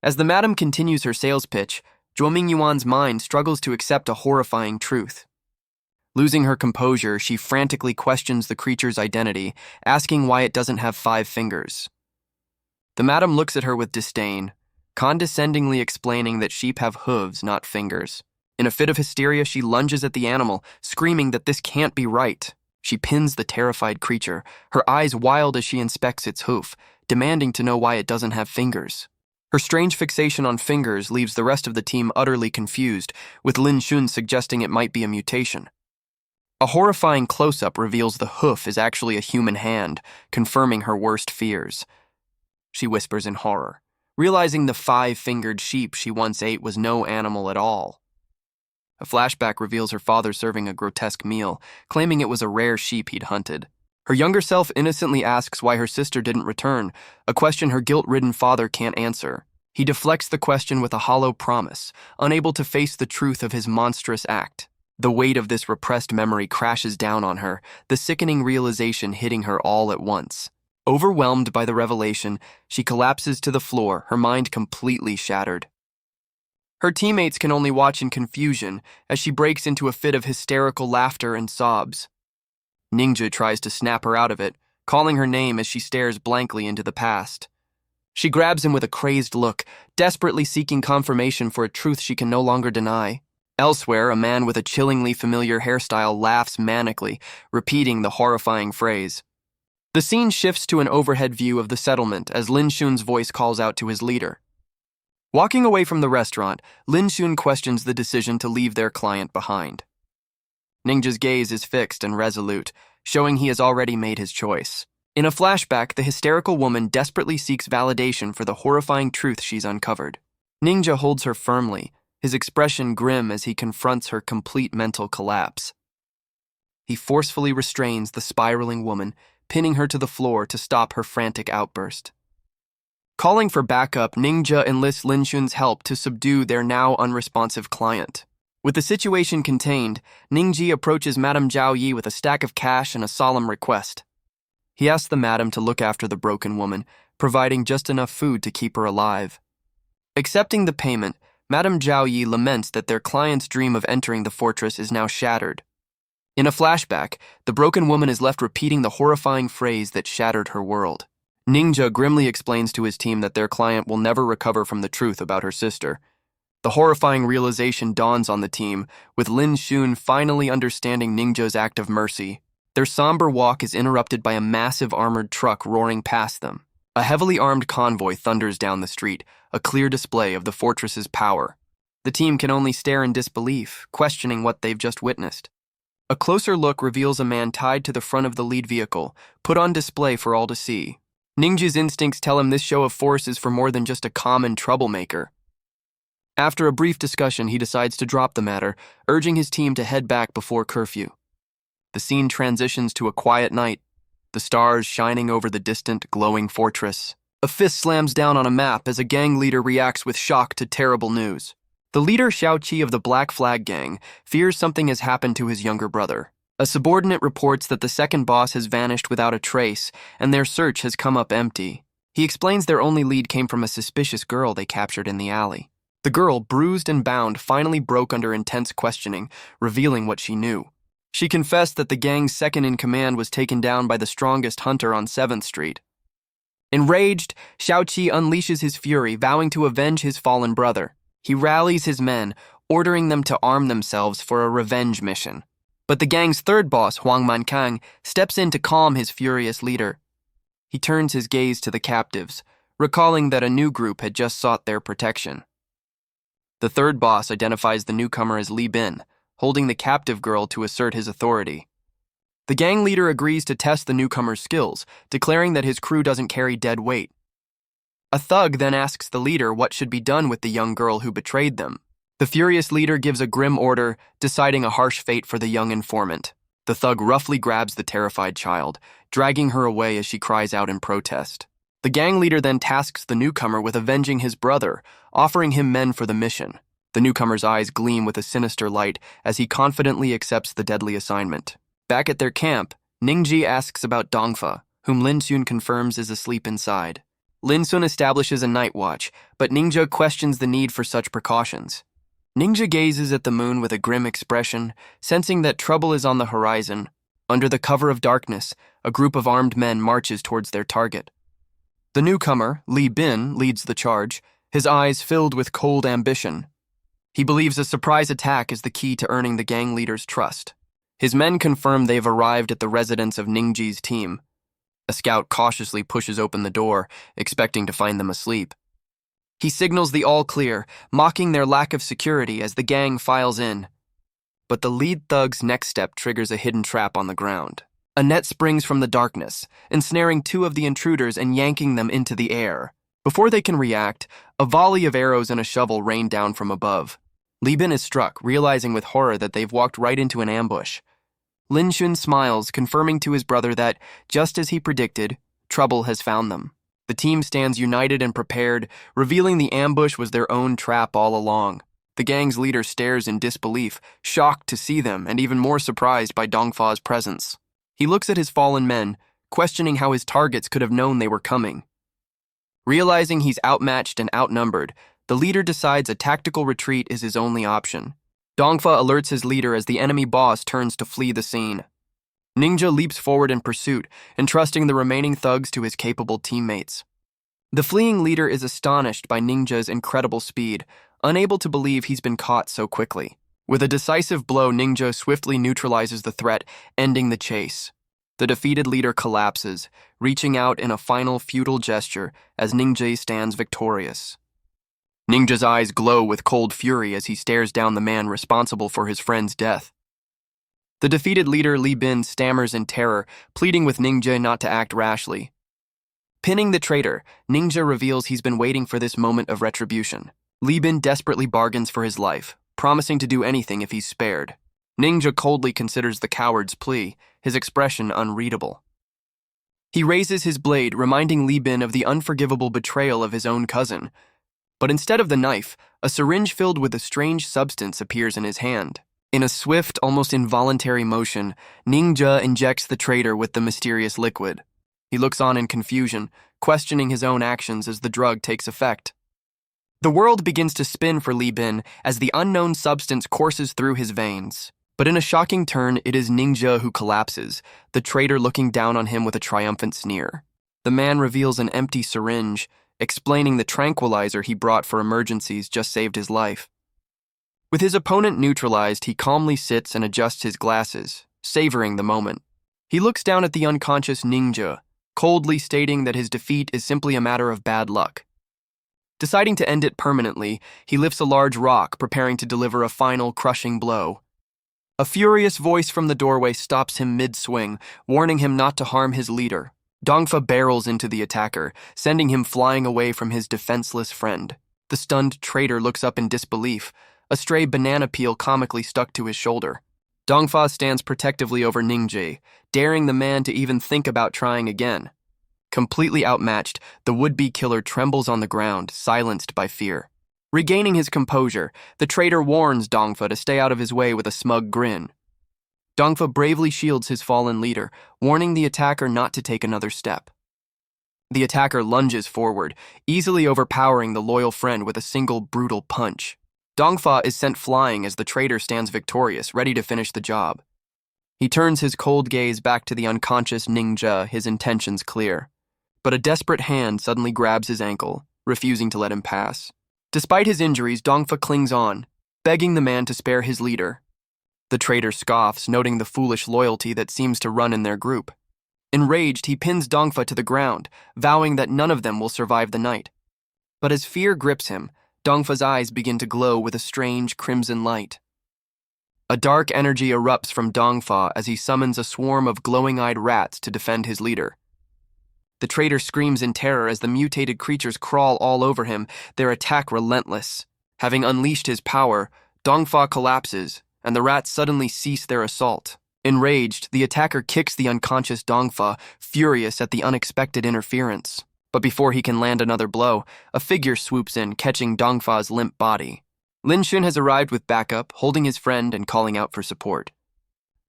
As the madam continues her sales pitch, Zhuo Mingyuan's mind struggles to accept a horrifying truth. Losing her composure, she frantically questions the creature's identity, asking why it doesn't have 5 fingers. The madam looks at her with disdain, condescendingly explaining that sheep have hooves, not fingers. In a fit of hysteria, she lunges at the animal, screaming that this can't be right. She pins the terrified creature, her eyes wild as she inspects its hoof, demanding to know why it doesn't have fingers. Her strange fixation on fingers leaves the rest of the team utterly confused, with Lin Xun suggesting it might be a mutation. A horrifying close-up reveals the hoof is actually a human hand, confirming her worst fears. She whispers in horror, realizing the 5-fingered sheep she once ate was no animal at all. A flashback reveals her father serving a grotesque meal, claiming it was a rare sheep he'd hunted. Her younger self innocently asks why her sister didn't return, a question her guilt-ridden father can't answer. He deflects the question with a hollow promise, unable to face the truth of his monstrous act. The weight of this repressed memory crashes down on her, the sickening realization hitting her all at once. Overwhelmed by the revelation, she collapses to the floor, her mind completely shattered. Her teammates can only watch in confusion as she breaks into a fit of hysterical laughter and sobs. Ningja tries to snap her out of it, calling her name as she stares blankly into the past. She grabs him with a crazed look, desperately seeking confirmation for a truth she can no longer deny. Elsewhere, a man with a chillingly familiar hairstyle laughs manically, repeating the horrifying phrase. The scene shifts to an overhead view of the settlement as Lin Xun's voice calls out to his leader. Walking away from the restaurant, Lin Xun questions the decision to leave their client behind. Ningja's gaze is fixed and resolute, showing he has already made his choice. In a flashback, the hysterical woman desperately seeks validation for the horrifying truth she's uncovered. Ningja holds her firmly, his expression grim as he confronts her complete mental collapse. He forcefully restrains the spiraling woman, pinning her to the floor to stop her frantic outburst. Calling for backup, Ningja enlists Lin Xun's help to subdue their now unresponsive client. With the situation contained, Ningji approaches Madame Zhao Yi with a stack of cash and a solemn request. He asks the madam to look after the broken woman, providing just enough food to keep her alive. Accepting the payment, Madame Zhao Yi laments that their client's dream of entering the fortress is now shattered. In a flashback, the broken woman is left repeating the horrifying phrase that shattered her world. Ninja grimly explains to his team that their client will never recover from the truth about her sister. The horrifying realization dawns on the team, with Lin Xun finally understanding Ninja's act of mercy. Their somber walk is interrupted by a massive armored truck roaring past them. A heavily armed convoy thunders down the street, a clear display of the fortress's power. The team can only stare in disbelief, questioning what they've just witnessed. A closer look reveals a man tied to the front of the lead vehicle, put on display for all to see. Ninja's instincts tell him this show of force is for more than just a common troublemaker. After a brief discussion, he decides to drop the matter, urging his team to head back before curfew. The scene transitions to a quiet night, the stars shining over the distant, glowing fortress. A fist slams down on a map as a gang leader reacts with shock to terrible news. The leader, Xiaoqi of the Black Flag Gang, fears something has happened to his younger brother. A subordinate reports that the second boss has vanished without a trace, and their search has come up empty. He explains their only lead came from a suspicious girl they captured in the alley. The girl, bruised and bound, finally broke under intense questioning, revealing what she knew. She confessed that the gang's second-in-command was taken down by the strongest hunter on 7th Street. Enraged, Xiaoqi unleashes his fury, vowing to avenge his fallen brother. He rallies his men, ordering them to arm themselves for a revenge mission. But the gang's third boss, Huang Mankang, steps in to calm his furious leader. He turns his gaze to the captives, recalling that a new group had just sought their protection. The third boss identifies the newcomer as Li Bin, holding the captive girl to assert his authority. The gang leader agrees to test the newcomer's skills, declaring that his crew doesn't carry dead weight. A thug then asks the leader what should be done with the young girl who betrayed them. The furious leader gives a grim order, deciding a harsh fate for the young informant. The thug roughly grabs the terrified child, dragging her away as she cries out in protest. The gang leader then tasks the newcomer with avenging his brother, offering him men for the mission. The newcomer's eyes gleam with a sinister light as he confidently accepts the deadly assignment. Back at their camp, Ningji asks about Dongfa, whom Lin Xun confirms is asleep inside. Lin Xun establishes a night watch, but Ninja questions the need for such precautions. Ninja gazes at the moon with a grim expression, sensing that trouble is on the horizon. Under the cover of darkness, a group of armed men marches towards their target. The newcomer, Li Bin, leads the charge, his eyes filled with cold ambition. He believes a surprise attack is the key to earning the gang leader's trust. His men confirm they've arrived at the residence of Ningji's team. A scout cautiously pushes open the door, expecting to find them asleep. He signals the all-clear, mocking their lack of security as the gang files in. But the lead thug's next step triggers a hidden trap on the ground. A net springs from the darkness, ensnaring two of the intruders and yanking them into the air. Before they can react, a volley of arrows and a shovel rain down from above. Li Bin is struck, realizing with horror that they've walked right into an ambush. Lin Xun smiles, confirming to his brother that, just as he predicted, trouble has found them. The team stands united and prepared, revealing the ambush was their own trap all along. The gang's leader stares in disbelief, shocked to see them and even more surprised by Dongfa's presence. He looks at his fallen men, questioning how his targets could have known they were coming. Realizing he's outmatched and outnumbered, the leader decides a tactical retreat is his only option. Dongfa alerts his leader as the enemy boss turns to flee the scene. Ninja leaps forward in pursuit, entrusting the remaining thugs to his capable teammates. The fleeing leader is astonished by Ninja's incredible speed, unable to believe he's been caught so quickly. With a decisive blow, Ninja swiftly neutralizes the threat, ending the chase. The defeated leader collapses, reaching out in a final futile gesture as Ninja stands victorious. Ninja's eyes glow with cold fury as he stares down the man responsible for his friend's death. The defeated leader Li Bin stammers in terror, pleading with Ninja not to act rashly. Pinning the traitor, Ninja reveals he's been waiting for this moment of retribution. Li Bin desperately bargains for his life, promising to do anything if he's spared. Ninja coldly considers the coward's plea, his expression unreadable. He raises his blade, reminding Li Bin of the unforgivable betrayal of his own cousin. But instead of the knife, a syringe filled with a strange substance appears in his hand. In a swift, almost involuntary motion, Ninja injects the traitor with the mysterious liquid. He looks on in confusion, questioning his own actions as the drug takes effect. The world begins to spin for Li Bin as the unknown substance courses through his veins. But in a shocking turn, it is Ningzhe who collapses, the traitor looking down on him with a triumphant sneer. The man reveals an empty syringe, explaining the tranquilizer he brought for emergencies just saved his life. With his opponent neutralized, he calmly sits and adjusts his glasses, savoring the moment. He looks down at the unconscious Ningzhe, coldly stating that his defeat is simply a matter of bad luck. Deciding to end it permanently, he lifts a large rock, preparing to deliver a final, crushing blow. A furious voice from the doorway stops him mid-swing, warning him not to harm his leader. Dongfa barrels into the attacker, sending him flying away from his defenseless friend. The stunned traitor looks up in disbelief, a stray banana peel comically stuck to his shoulder. Dongfa stands protectively over Ningzhe, daring the man to even think about trying again. Completely outmatched, the would-be killer trembles on the ground, silenced by fear. Regaining his composure, the traitor warns Dongfa to stay out of his way with a smug grin. Dongfa bravely shields his fallen leader, warning the attacker not to take another step. The attacker lunges forward, easily overpowering the loyal friend with a single brutal punch. Dongfa is sent flying as the traitor stands victorious, ready to finish the job. He turns his cold gaze back to the unconscious Ningzhe, his intentions clear. But a desperate hand suddenly grabs his ankle, refusing to let him pass. Despite his injuries, Dongfa clings on, begging the man to spare his leader. The traitor scoffs, noting the foolish loyalty that seems to run in their group. Enraged, he pins Dongfa to the ground, vowing that none of them will survive the night. But as fear grips him, Dongfa's eyes begin to glow with a strange crimson light. A dark energy erupts from Dongfa as he summons a swarm of glowing-eyed rats to defend his leader. The traitor screams in terror as the mutated creatures crawl all over him, their attack relentless. Having unleashed his power, Dongfa collapses, and the rats suddenly cease their assault. Enraged, the attacker kicks the unconscious Dongfa, furious at the unexpected interference. But before he can land another blow, a figure swoops in, catching Dongfa's limp body. Lin Xun has arrived with backup, holding his friend and calling out for support.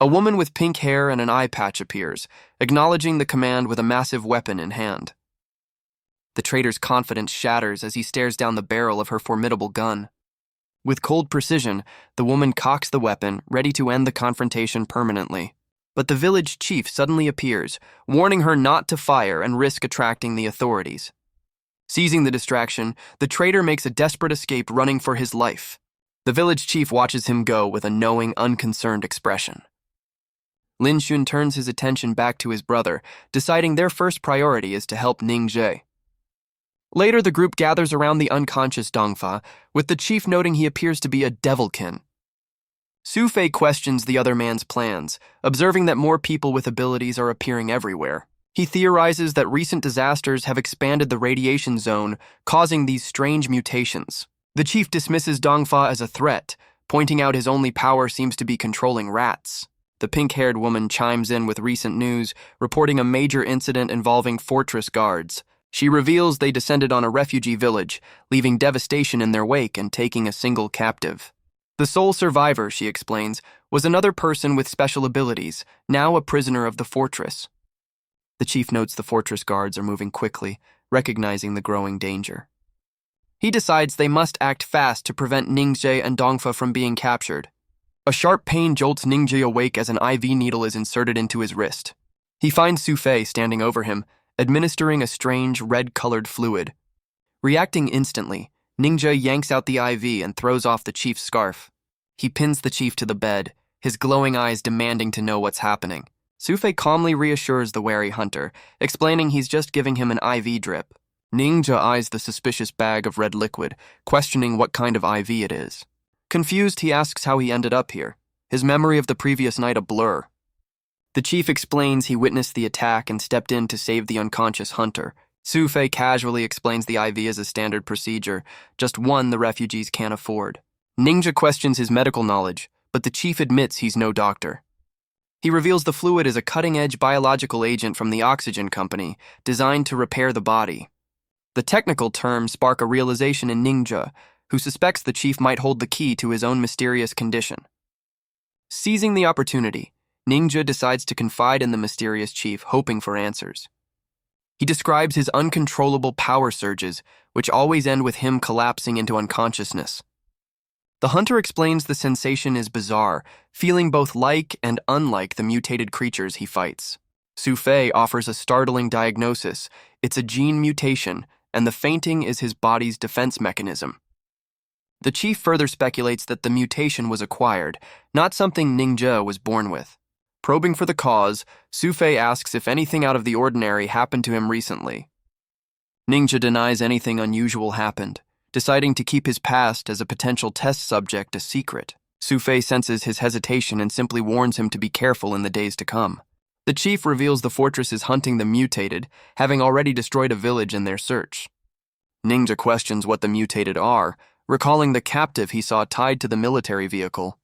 A woman with pink hair and an eye patch appears, acknowledging the command with a massive weapon in hand. The traitor's confidence shatters as he stares down the barrel of her formidable gun. With cold precision, the woman cocks the weapon, ready to end the confrontation permanently. But the village chief suddenly appears, warning her not to fire and risk attracting the authorities. Seizing the distraction, the traitor makes a desperate escape, running for his life. The village chief watches him go with a knowing, unconcerned expression. Lin Xun turns his attention back to his brother, deciding their first priority is to help Ningzhe. Later, the group gathers around the unconscious Dongfa, with the chief noting he appears to be a devilkin. Su Fei questions the other man's plans, observing that more people with abilities are appearing everywhere. He theorizes that recent disasters have expanded the radiation zone, causing these strange mutations. The chief dismisses Dongfa as a threat, pointing out his only power seems to be controlling rats. The pink-haired woman chimes in with recent news, reporting a major incident involving fortress guards. She reveals they descended on a refugee village, leaving devastation in their wake and taking a single captive. The sole survivor, she explains, was another person with special abilities, now a prisoner of the fortress. The chief notes the fortress guards are moving quickly, recognizing the growing danger. He decides they must act fast to prevent Ningzhe and Dongfa from being captured. A sharp pain jolts Ningzhe awake as an IV needle is inserted into his wrist. He finds Su Fei standing over him, administering a strange red-colored fluid. Reacting instantly, Ningzhe yanks out the IV and throws off the chief's scarf. He pins the chief to the bed, his glowing eyes demanding to know what's happening. Su Fei calmly reassures the wary hunter, explaining he's just giving him an IV drip. Ningzhe eyes the suspicious bag of red liquid, questioning what kind of IV it is. Confused, he asks how he ended up here, his memory of the previous night a blur. The chief explains he witnessed the attack and stepped in to save the unconscious hunter. Su Fei casually explains the IV is a standard procedure, just one the refugees can't afford. Ningzhe questions his medical knowledge, but the chief admits he's no doctor. He reveals the fluid is a cutting-edge biological agent from the oxygen company, designed to repair the body. The technical terms spark a realization in Ningzhe, who suspects the chief might hold the key to his own mysterious condition. Seizing the opportunity, Ningzhe decides to confide in the mysterious chief, hoping for answers. He describes his uncontrollable power surges, which always end with him collapsing into unconsciousness. The hunter explains the sensation is bizarre, feeling both like and unlike the mutated creatures he fights. Sufei offers a startling diagnosis. It's a gene mutation, and the fainting is his body's defense mechanism. The chief further speculates that the mutation was acquired, not something Ninja was born with. Probing for the cause, Sufei asks if anything out of the ordinary happened to him recently. Ninja denies anything unusual happened, deciding to keep his past as a potential test subject a secret. Sufei senses his hesitation and simply warns him to be careful in the days to come. The chief reveals the fortress is hunting the mutated, having already destroyed a village in their search. Ninja questions what the mutated are, recalling the captive he saw tied to the military vehicle.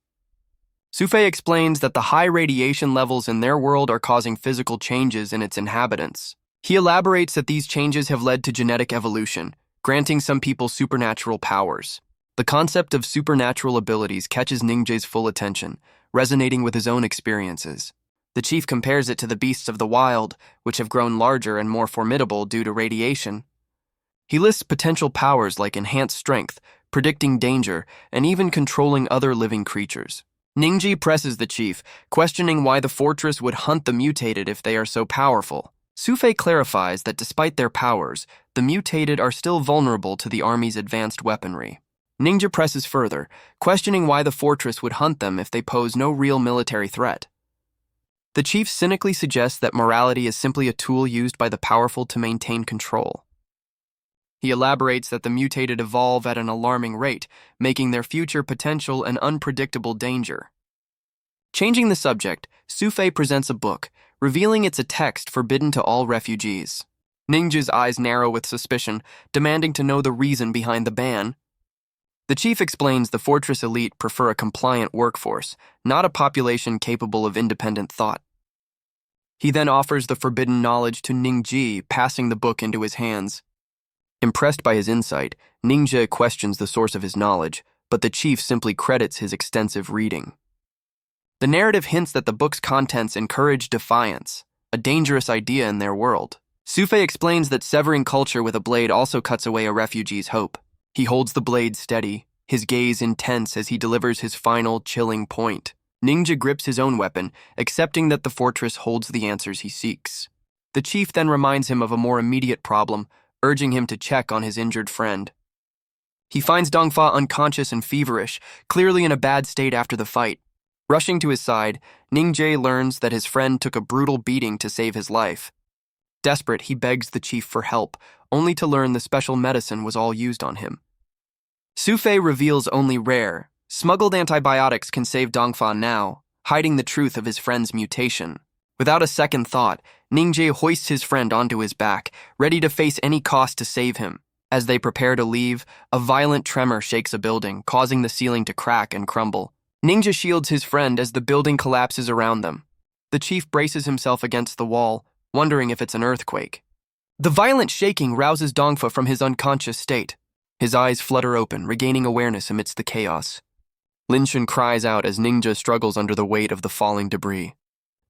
Sufei explains that the high radiation levels in their world are causing physical changes in its inhabitants. He elaborates that these changes have led to genetic evolution, granting some people supernatural powers. The concept of supernatural abilities catches Ninja's full attention, resonating with his own experiences. The chief compares it to the beasts of the wild, which have grown larger and more formidable due to radiation. He lists potential powers like enhanced strength, predicting danger, and even controlling other living creatures. Ninja presses the chief, questioning why the fortress would hunt the mutated if they are so powerful. Sufei clarifies that despite their powers, the mutated are still vulnerable to the army's advanced weaponry. Ninja presses further, questioning why the fortress would hunt them if they pose no real military threat. The chief cynically suggests that morality is simply a tool used by the powerful to maintain control. He elaborates that the mutated evolve at an alarming rate, making their future potential an unpredictable danger. Changing the subject, Sufei presents a book, revealing it's a text forbidden to all refugees. Ninja's eyes narrow with suspicion, demanding to know the reason behind the ban. The chief explains the fortress elite prefer a compliant workforce, not a population capable of independent thought. He then offers the forbidden knowledge to Ningji, passing the book into his hands. Impressed by his insight, Ninja questions the source of his knowledge, but the chief simply credits his extensive reading. The narrative hints that the book's contents encourage defiance, a dangerous idea in their world. Sufei explains that severing culture with a blade also cuts away a refugee's hope. He holds the blade steady, his gaze intense as he delivers his final, chilling point. Ninja grips his own weapon, accepting that the fortress holds the answers he seeks. The chief then reminds him of a more immediate problem, urging him to check on his injured friend. He finds Dongfa unconscious and feverish, clearly in a bad state after the fight. Rushing to his side, Ningjae learns that his friend took a brutal beating to save his life. Desperate, he begs the chief for help, only to learn the special medicine was all used on him. Sufei reveals only rare, smuggled antibiotics can save Dongfa now, hiding the truth of his friend's mutation. Without a second thought, Ningjae hoists his friend onto his back, ready to face any cost to save him. As they prepare to leave, a violent tremor shakes a building, causing the ceiling to crack and crumble. Ninja shields his friend as the building collapses around them. The chief braces himself against the wall, wondering if it's an earthquake. The violent shaking rouses Dongfa from his unconscious state. His eyes flutter open, regaining awareness amidst the chaos. Linshun cries out as Ninja struggles under the weight of the falling debris.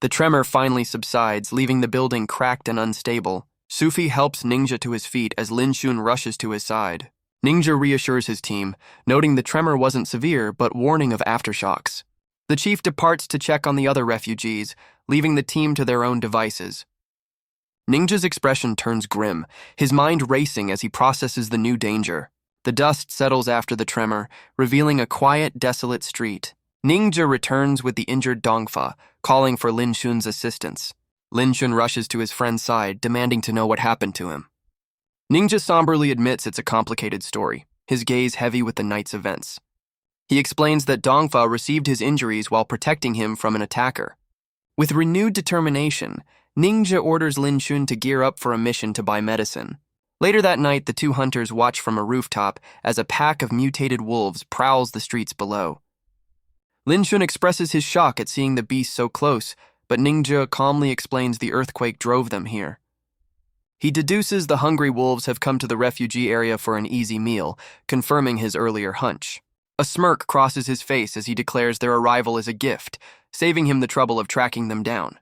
The tremor finally subsides, leaving the building cracked and unstable. Sufi helps Ninja to his feet as Linshun rushes to his side. Ninja reassures his team, noting the tremor wasn't severe but warning of aftershocks. The chief departs to check on the other refugees, leaving the team to their own devices. Ninja's expression turns grim, his mind racing as he processes the new danger. The dust settles after the tremor, revealing a quiet, desolate street. Ninja returns with the injured Dongfa, calling for Linshun's assistance. Linshun rushes to his friend's side, demanding to know what happened to him. Ninja somberly admits it's a complicated story, his gaze heavy with the night's events. He explains that Dongfa received his injuries while protecting him from an attacker. With renewed determination, Ninja orders Linshun to gear up for a mission to buy medicine. Later that night, the two hunters watch from a rooftop as a pack of mutated wolves prowls the streets below. Linshun expresses his shock at seeing the beast so close, but Ninja calmly explains the earthquake drove them here. He deduces the hungry wolves have come to the refugee area for an easy meal, confirming his earlier hunch. A smirk crosses his face as he declares their arrival is a gift, saving him the trouble of tracking them down.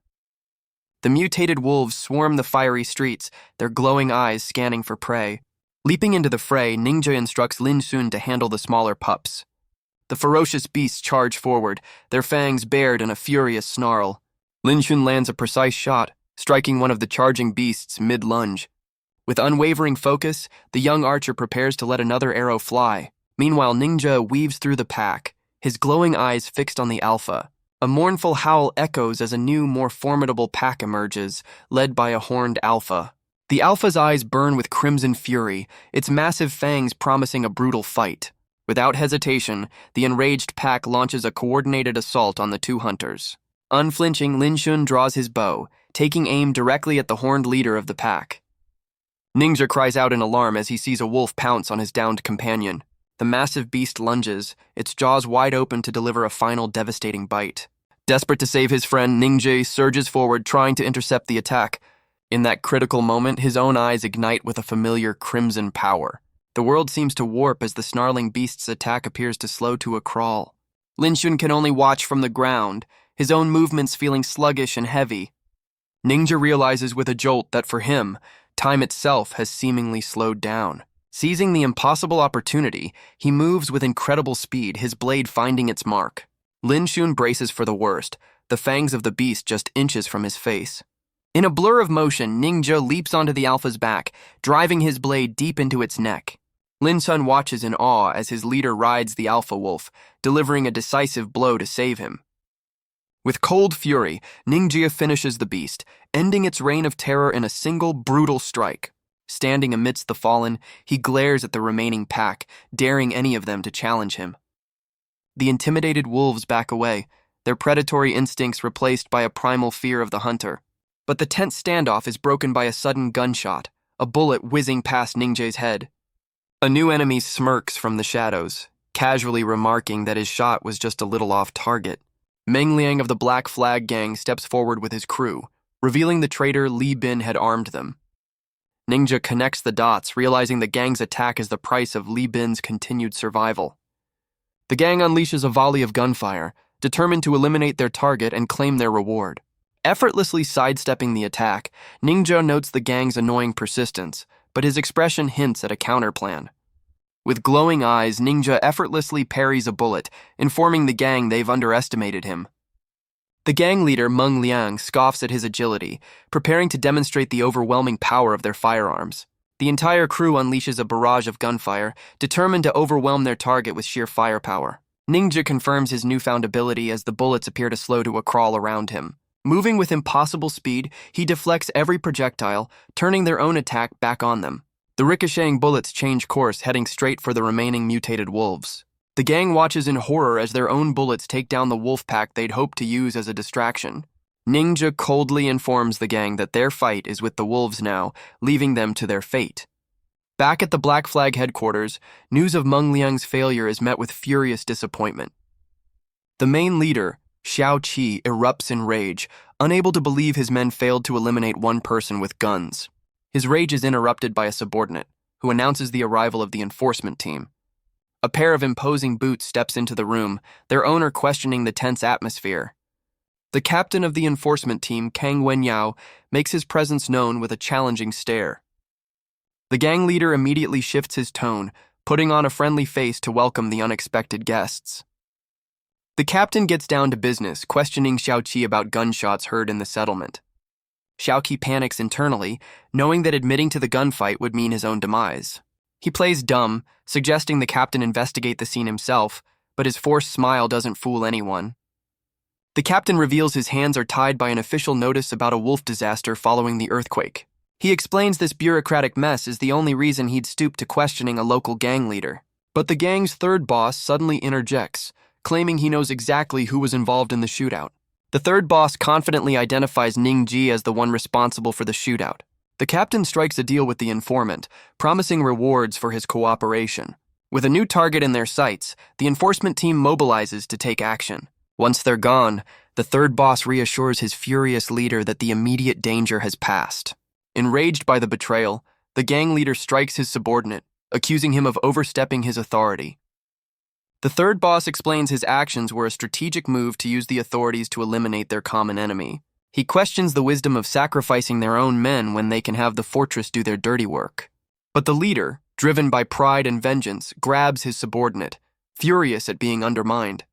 The mutated wolves swarm the fiery streets, their glowing eyes scanning for prey. Leaping into the fray, Ninja instructs Lin Xun to handle the smaller pups. The ferocious beasts charge forward, their fangs bared in a furious snarl. Lin Xun lands a precise shot, striking one of the charging beasts mid-lunge. With unwavering focus, the young archer prepares to let another arrow fly. Meanwhile, Ninja weaves through the pack, his glowing eyes fixed on the alpha. A mournful howl echoes as a new, more formidable pack emerges, led by a horned alpha. The alpha's eyes burn with crimson fury, its massive fangs promising a brutal fight. Without hesitation, the enraged pack launches a coordinated assault on the two hunters. Unflinching, Lin Xun draws his bow, taking aim directly at the horned leader of the pack. Ninja cries out in alarm as he sees a wolf pounce on his downed companion. The massive beast lunges, its jaws wide open to deliver a final devastating bite. Desperate to save his friend, Ninja surges forward, trying to intercept the attack. In that critical moment, his own eyes ignite with a familiar crimson power. The world seems to warp as the snarling beast's attack appears to slow to a crawl. Lin Xun can only watch from the ground, his own movements feeling sluggish and heavy. Ninja realizes with a jolt that for him, time itself has seemingly slowed down. Seizing the impossible opportunity, he moves with incredible speed, his blade finding its mark. Lin Xun braces for the worst, the fangs of the beast just inches from his face. In a blur of motion, Ninja leaps onto the alpha's back, driving his blade deep into its neck. Lin Xun watches in awe as his leader rides the alpha wolf, delivering a decisive blow to save him. With cold fury, Ninja finishes the beast, ending its reign of terror in a single brutal strike. Standing amidst the fallen, he glares at the remaining pack, daring any of them to challenge him. The intimidated wolves back away, their predatory instincts replaced by a primal fear of the hunter. But the tense standoff is broken by a sudden gunshot, a bullet whizzing past Ninja's head. A new enemy smirks from the shadows, casually remarking that his shot was just a little off target. Meng Liang of the Black Flag Gang steps forward with his crew, revealing the traitor Li Bin had armed them. Ninja connects the dots, realizing the gang's attack is the price of Li Bin's continued survival. The gang unleashes a volley of gunfire, determined to eliminate their target and claim their reward. Effortlessly sidestepping the attack, Ninja notes the gang's annoying persistence, but his expression hints at a counterplan. With glowing eyes, Ninja effortlessly parries a bullet, informing the gang they've underestimated him. The gang leader, Meng Liang, scoffs at his agility, preparing to demonstrate the overwhelming power of their firearms. The entire crew unleashes a barrage of gunfire, determined to overwhelm their target with sheer firepower. Ninja confirms his newfound ability as the bullets appear to slow to a crawl around him. Moving with impossible speed, he deflects every projectile, turning their own attack back on them. The ricocheting bullets change course, heading straight for the remaining mutated wolves. The gang watches in horror as their own bullets take down the wolf pack they'd hoped to use as a distraction. Ninja coldly informs the gang that their fight is with the wolves now, leaving them to their fate. Back at the Black Flag headquarters, news of Meng Liang's failure is met with furious disappointment. The main leader, Xiao Qi, erupts in rage, unable to believe his men failed to eliminate one person with guns. His rage is interrupted by a subordinate, who announces the arrival of the enforcement team. A pair of imposing boots steps into the room, their owner questioning the tense atmosphere. The captain of the enforcement team, Kang Wenyao, makes his presence known with a challenging stare. The gang leader immediately shifts his tone, putting on a friendly face to welcome the unexpected guests. The captain gets down to business, questioning Xiao Qi about gunshots heard in the settlement. Xiao Qi panics internally, knowing that admitting to the gunfight would mean his own demise. He plays dumb, suggesting the captain investigate the scene himself, but his forced smile doesn't fool anyone. The captain reveals his hands are tied by an official notice about a wolf disaster following the earthquake. He explains this bureaucratic mess is the only reason he'd stoop to questioning a local gang leader. But the gang's third boss suddenly interjects, claiming he knows exactly who was involved in the shootout. The third boss confidently identifies Ning Ji as the one responsible for the shootout. The captain strikes a deal with the informant, promising rewards for his cooperation. With a new target in their sights, the enforcement team mobilizes to take action. Once they're gone, the third boss reassures his furious leader that the immediate danger has passed. Enraged by the betrayal, the gang leader strikes his subordinate, accusing him of overstepping his authority. The third boss explains his actions were a strategic move to use the authorities to eliminate their common enemy. He questions the wisdom of sacrificing their own men when they can have the fortress do their dirty work. But the leader, driven by pride and vengeance, grabs his subordinate, furious at being undermined.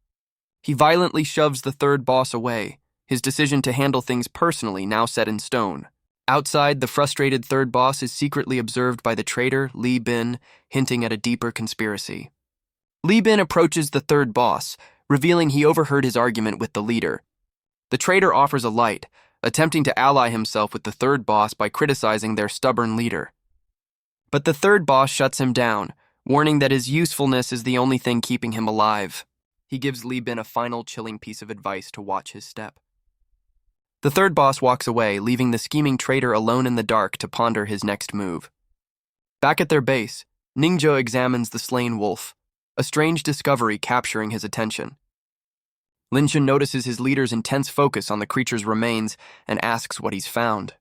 He violently shoves the third boss away, his decision to handle things personally now set in stone. Outside, the frustrated third boss is secretly observed by the traitor, Li Bin, hinting at a deeper conspiracy. Li Bin approaches the third boss, revealing he overheard his argument with the leader. The traitor offers a light, attempting to ally himself with the third boss by criticizing their stubborn leader. But the third boss shuts him down, warning that his usefulness is the only thing keeping him alive. He gives Li Bin a final chilling piece of advice to watch his step. The third boss walks away, leaving the scheming traitor alone in the dark to ponder his next move. Back at their base, Ningzhe examines the slain wolf, a strange discovery capturing his attention. Linshun notices his leader's intense focus on the creature's remains and asks what he's found.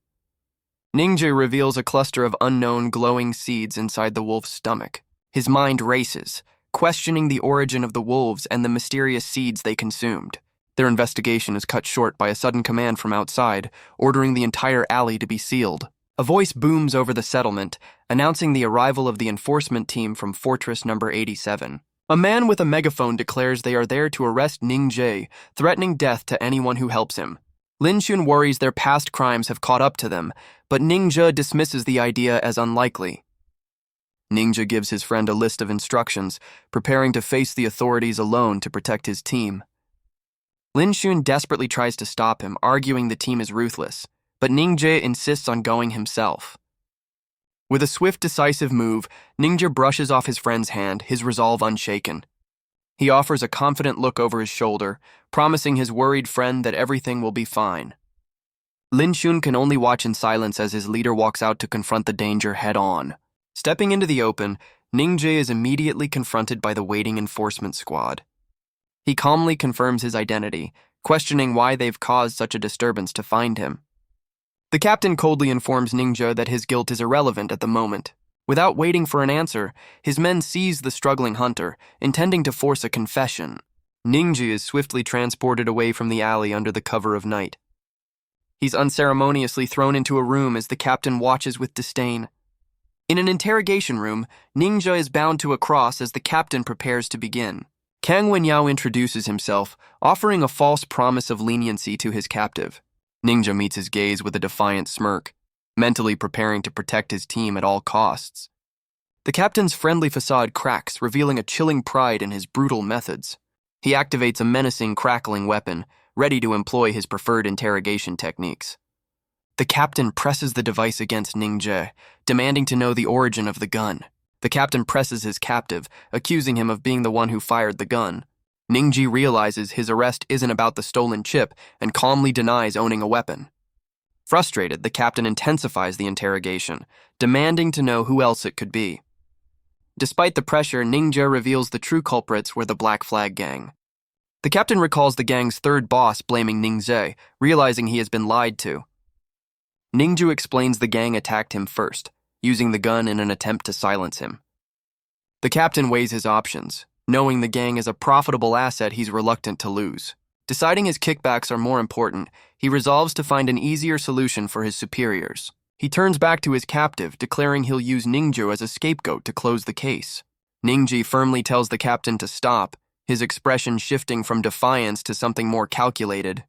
Ningzhe reveals a cluster of unknown glowing seeds inside the wolf's stomach. His mind races, questioning the origin of the wolves and the mysterious seeds they consumed. Their investigation is cut short by a sudden command from outside, ordering the entire alley to be sealed. A voice booms over the settlement, announcing the arrival of the enforcement team from Fortress Number 87. A man with a megaphone declares they are there to arrest Ningzhe, threatening death to anyone who helps him. Linshun worries their past crimes have caught up to them, but Ningzhe dismisses the idea as unlikely. Ningzhe gives his friend a list of instructions, preparing to face the authorities alone to protect his team. Linshun desperately tries to stop him, arguing the team is ruthless, but Ningzhe insists on going himself. With a swift, decisive move, Ningzhe brushes off his friend's hand, his resolve unshaken. He offers a confident look over his shoulder, promising his worried friend that everything will be fine. Linshun can only watch in silence as his leader walks out to confront the danger head-on. Stepping into the open, Ningzhe is immediately confronted by the waiting enforcement squad. He calmly confirms his identity, questioning why they've caused such a disturbance to find him. The captain coldly informs Ningzhe that his guilt is irrelevant at the moment. Without waiting for an answer, his men seize the struggling hunter, intending to force a confession. Ningzhe is swiftly transported away from the alley under the cover of night. He's unceremoniously thrown into a room as the captain watches with disdain. In an interrogation room, Ningzhe is bound to a cross as the captain prepares to begin. Kang Wenyao introduces himself, offering a false promise of leniency to his captive. Ningzhe meets his gaze with a defiant smirk, mentally preparing to protect his team at all costs. The captain's friendly facade cracks, revealing a chilling pride in his brutal methods. He activates a menacing, crackling weapon, ready to employ his preferred interrogation techniques. The captain presses the device against Ningzhe, demanding to know the origin of the gun. The captain presses his captive, accusing him of being the one who fired the gun. Ningzhe realizes his arrest isn't about the stolen chip and calmly denies owning a weapon. Frustrated, the captain intensifies the interrogation, demanding to know who else it could be. Despite the pressure, Ningzhe reveals the true culprits were the Black Flag Gang. The captain recalls the gang's third boss blaming Ningzhe, realizing he has been lied to. Ningzhe explains the gang attacked him first, using the gun in an attempt to silence him. The captain weighs his options. Knowing the gang is a profitable asset he's reluctant to lose. Deciding his kickbacks are more important, he resolves to find an easier solution for his superiors. He turns back to his captive, declaring he'll use Ningzhe as a scapegoat to close the case. Ningzhe firmly tells the captain to stop, his expression shifting from defiance to something more calculated.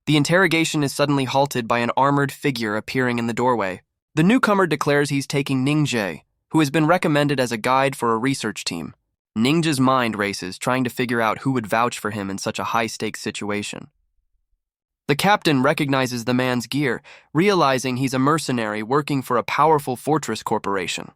The interrogation is suddenly halted by an armored figure appearing in the doorway. The newcomer declares he's taking Ningzhe, who has been recommended as a guide for a research team. Ningzhe's mind races, trying to figure out who would vouch for him in such a high-stakes situation. The captain recognizes the man's gear, realizing he's a mercenary working for a powerful fortress corporation.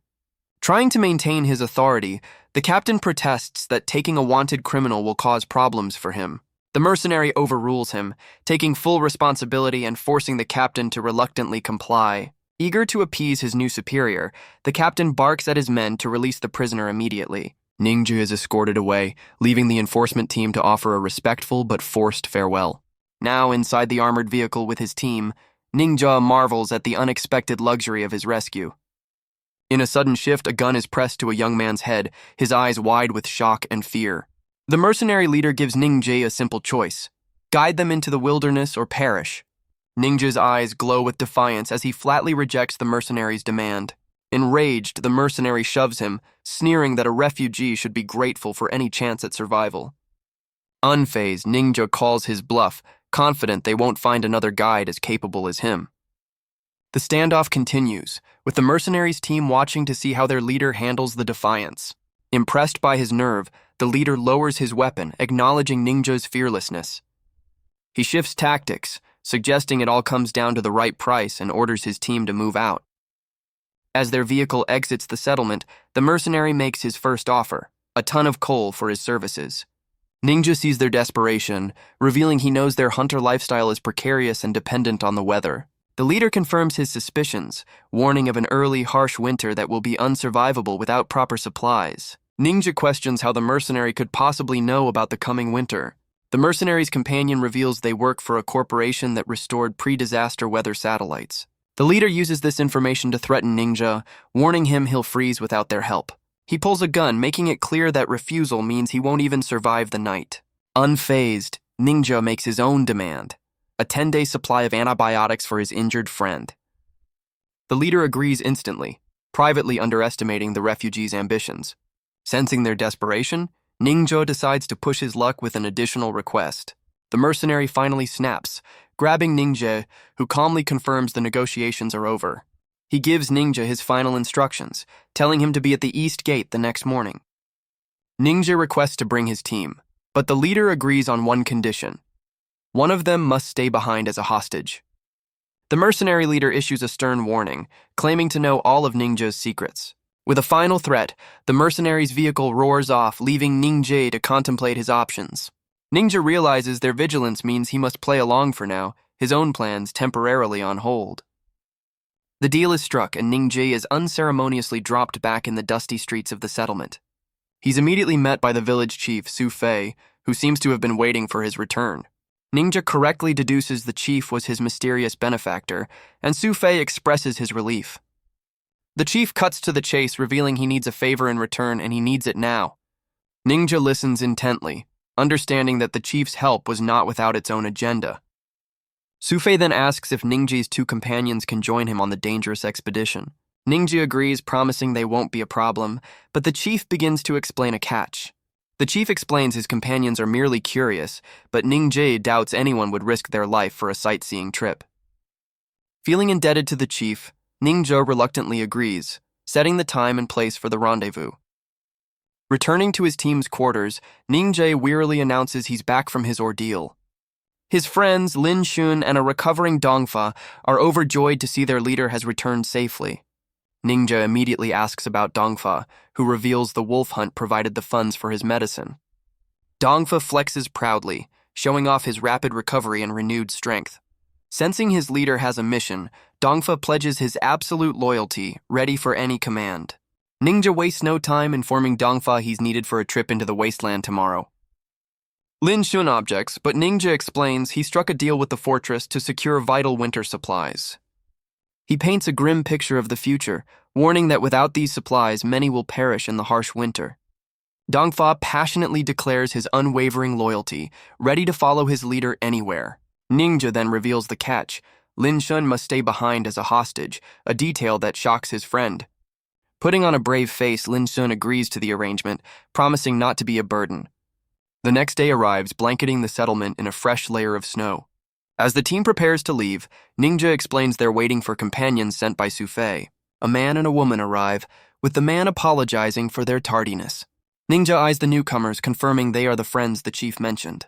Trying to maintain his authority, the captain protests that taking a wanted criminal will cause problems for him. The mercenary overrules him, taking full responsibility and forcing the captain to reluctantly comply. Eager to appease his new superior, the captain barks at his men to release the prisoner immediately. Ningzhe is escorted away, leaving the enforcement team to offer a respectful but forced farewell. Now inside the armored vehicle with his team, Ningzhe marvels at the unexpected luxury of his rescue. In a sudden shift, a gun is pressed to a young man's head, his eyes wide with shock and fear. The mercenary leader gives Ningzhe a simple choice: guide them into the wilderness or perish. Ninja's eyes glow with defiance as he flatly rejects the mercenary's demand. Enraged, the mercenary shoves him, sneering that a refugee should be grateful for any chance at survival. Unfazed, Ninja calls his bluff, confident they won't find another guide as capable as him. The standoff continues, with the mercenaries' team watching to see how their leader handles the defiance. Impressed by his nerve, the leader lowers his weapon, acknowledging Ninja's fearlessness. He shifts tactics, suggesting it all comes down to the right price, and orders his team to move out. As their vehicle exits the settlement, the mercenary makes his first offer, a ton of coal for his services. Ninja sees their desperation, revealing he knows their hunter lifestyle is precarious and dependent on the weather. The leader confirms his suspicions, warning of an early, harsh winter that will be unsurvivable without proper supplies. Ninja questions how the mercenary could possibly know about the coming winter. The mercenary's companion reveals they work for a corporation that restored pre-disaster weather satellites. The leader uses this information to threaten Ninja, warning him he'll freeze without their help. He pulls a gun, making it clear that refusal means he won't even survive the night. Unfazed, Ninja makes his own demand, a 10-day supply of antibiotics for his injured friend. The leader agrees instantly, privately underestimating the refugees' ambitions. Sensing their desperation, Ninja decides to push his luck with an additional request. The mercenary finally snaps, grabbing Ninja, who calmly confirms the negotiations are over. He gives Ninja his final instructions, telling him to be at the east gate the next morning. Ninja requests to bring his team, but the leader agrees on one condition. One of them must stay behind as a hostage. The mercenary leader issues a stern warning, claiming to know all of Ninja's secrets. With a final threat, the mercenary's vehicle roars off, leaving Ninja to contemplate his options. Ninja realizes their vigilance means he must play along for now, his own plans temporarily on hold. The deal is struck, and Ninja is unceremoniously dropped back in the dusty streets of the settlement. He's immediately met by the village chief, Su Fei, who seems to have been waiting for his return. Ninja correctly deduces the chief was his mysterious benefactor, and Su Fei expresses his relief. The chief cuts to the chase, revealing he needs a favor in return, and he needs it now. Ninja listens intently, understanding that the chief's help was not without its own agenda. Su Fei then asks if Ninja's two companions can join him on the dangerous expedition. Ninja agrees, promising they won't be a problem, but the chief begins to explain a catch. The chief explains his companions are merely curious, but Ninja doubts anyone would risk their life for a sightseeing trip. Feeling indebted to the chief, Ninja reluctantly agrees, setting the time and place for the rendezvous. Returning to his team's quarters, Ninja wearily announces he's back from his ordeal. His friends, Lin Shun and a recovering Dongfa, are overjoyed to see their leader has returned safely. Ninja immediately asks about Dongfa, who reveals the wolf hunt provided the funds for his medicine. Dongfa flexes proudly, showing off his rapid recovery and renewed strength. Sensing his leader has a mission, Dongfa pledges his absolute loyalty, ready for any command. Ninja wastes no time informing Dongfa he's needed for a trip into the wasteland tomorrow. Lin Shun objects, but Ninja explains he struck a deal with the fortress to secure vital winter supplies. He paints a grim picture of the future, warning that without these supplies, many will perish in the harsh winter. Dongfa passionately declares his unwavering loyalty, ready to follow his leader anywhere. Ninja then reveals the catch. Lin Shun must stay behind as a hostage, a detail that shocks his friend. Putting on a brave face, Lin Shun agrees to the arrangement, promising not to be a burden. The next day arrives, blanketing the settlement in a fresh layer of snow. As the team prepares to leave, Ninja explains they're waiting for companions sent by Su Fei. A man and a woman arrive, with the man apologizing for their tardiness. Ninja eyes the newcomers, confirming they are the friends the chief mentioned.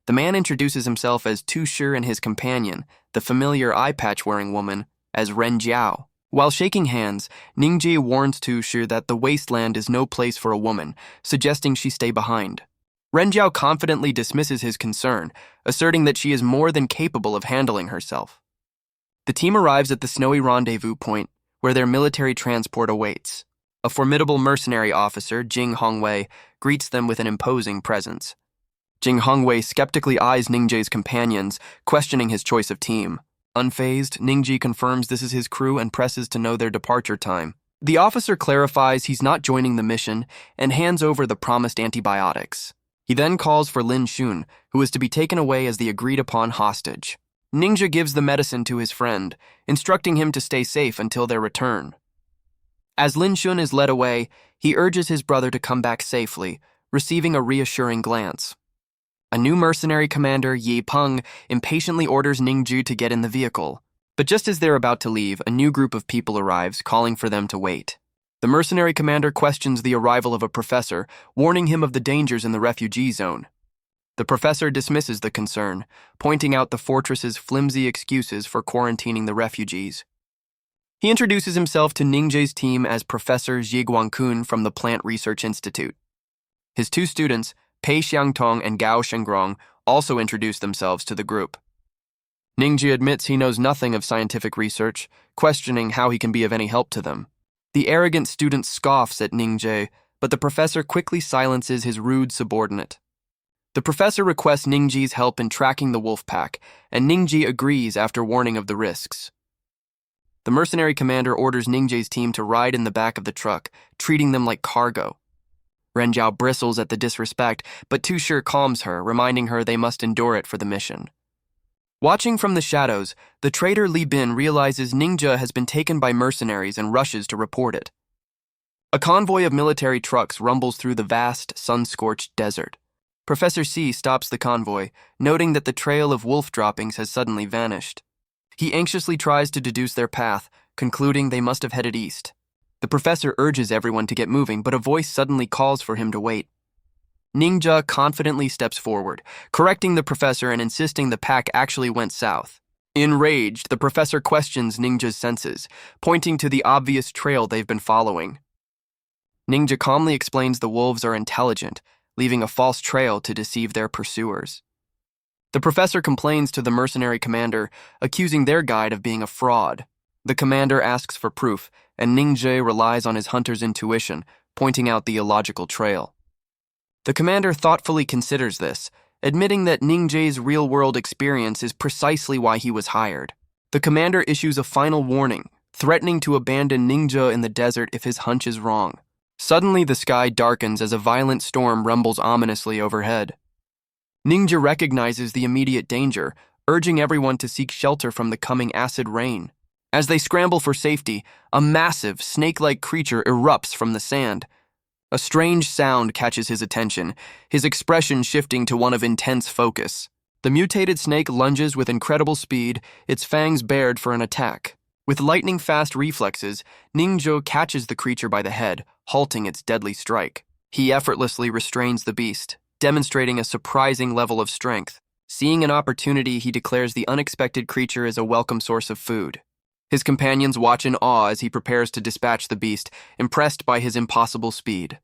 The man introduces himself as Tu Shi and his companion, the familiar eye-patch-wearing woman, as Ren Jiao. While shaking hands, Ninja warns Tu Shi that the wasteland is no place for a woman, suggesting she stay behind. Ren Jiao confidently dismisses his concern, asserting that she is more than capable of handling herself. The team arrives at the snowy rendezvous point, where their military transport awaits. A formidable mercenary officer, Jing Hongwei, greets them with an imposing presence. Jing Hongwei skeptically eyes Ningji's companions, questioning his choice of team. Unfazed, Ningji confirms this is his crew and presses to know their departure time. The officer clarifies he's not joining the mission and hands over the promised antibiotics. He then calls for Lin Shun, who is to be taken away as the agreed-upon hostage. Ninja gives the medicine to his friend, instructing him to stay safe until their return. As Lin Shun is led away, he urges his brother to come back safely, receiving a reassuring glance. A new mercenary commander, Yi Peng, impatiently orders Ningju to get in the vehicle. But just as they're about to leave, a new group of people arrives, calling for them to wait. The mercenary commander questions the arrival of a professor, warning him of the dangers in the refugee zone. The professor dismisses the concern, pointing out the fortress's flimsy excuses for quarantining the refugees. He introduces himself to Ningjae's team as Professor Ji Guangkun from the Plant Research Institute. His two students, Pei Xiangtong and Gao Shengrong, also introduce themselves to the group. Ningji admits he knows nothing of scientific research, questioning how he can be of any help to them. The arrogant student scoffs at Ningjae, but the professor quickly silences his rude subordinate. The professor requests Ningji's help in tracking the wolf pack, and Ningji agrees after warning of the risks. The mercenary commander orders Ningjae's team to ride in the back of the truck, treating them like cargo. Renjiao bristles at the disrespect, but Tu Shi calms her, reminding her they must endure it for the mission. Watching from the shadows, the traitor Li Bin realizes Ningja has been taken by mercenaries and rushes to report it. A convoy of military trucks rumbles through the vast, sun-scorched desert. Professor C stops the convoy, noting that the trail of wolf droppings has suddenly vanished. He anxiously tries to deduce their path, concluding they must have headed east. The professor urges everyone to get moving, but a voice suddenly calls for him to wait. Ningja confidently steps forward, correcting the professor and insisting the pack actually went south. Enraged, the professor questions Ningja's senses, pointing to the obvious trail they've been following. Ningja calmly explains the wolves are intelligent, leaving a false trail to deceive their pursuers. The professor complains to the mercenary commander, accusing their guide of being a fraud. The commander asks for proof, and Ningjae relies on his hunter's intuition, pointing out the illogical trail. The commander thoughtfully considers this, admitting that Ningjae's real-world experience is precisely why he was hired. The commander issues a final warning, threatening to abandon Ningja in the desert if his hunch is wrong. Suddenly, the sky darkens as a violent storm rumbles ominously overhead. Ningja recognizes the immediate danger, urging everyone to seek shelter from the coming acid rain. As they scramble for safety, a massive, snake-like creature erupts from the sand. A strange sound catches his attention, his expression shifting to one of intense focus. The mutated snake lunges with incredible speed, its fangs bared for an attack. With lightning-fast reflexes, Ningjo catches the creature by the head, halting its deadly strike. He effortlessly restrains the beast, demonstrating a surprising level of strength. Seeing an opportunity, he declares the unexpected creature is a welcome source of food. His companions watch in awe as he prepares to dispatch the beast, impressed by his impossible speed.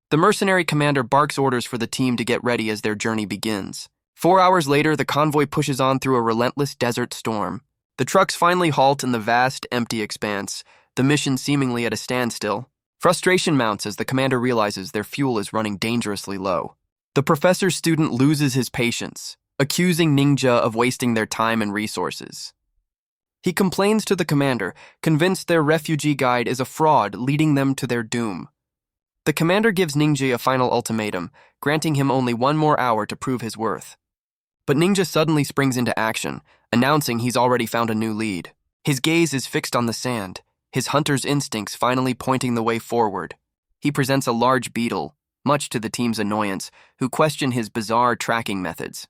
The mercenary commander barks orders for the team to get ready as their journey begins. 4 hours later, the convoy pushes on through a relentless desert storm. The trucks finally halt in the vast, empty expanse, the mission seemingly at a standstill. Frustration mounts as the commander realizes their fuel is running dangerously low. The professor's student loses his patience, accusing Ningja of wasting their time and resources. He complains to the commander, convinced their refugee guide is a fraud, leading them to their doom. The commander gives Ningja a final ultimatum, granting him only 1 more hour to prove his worth. But Ningja suddenly springs into action, announcing he's already found a new lead. His gaze is fixed on the sand, his hunter's instincts finally pointing the way forward. He presents a large beetle, much to the team's annoyance, who question his bizarre tracking methods.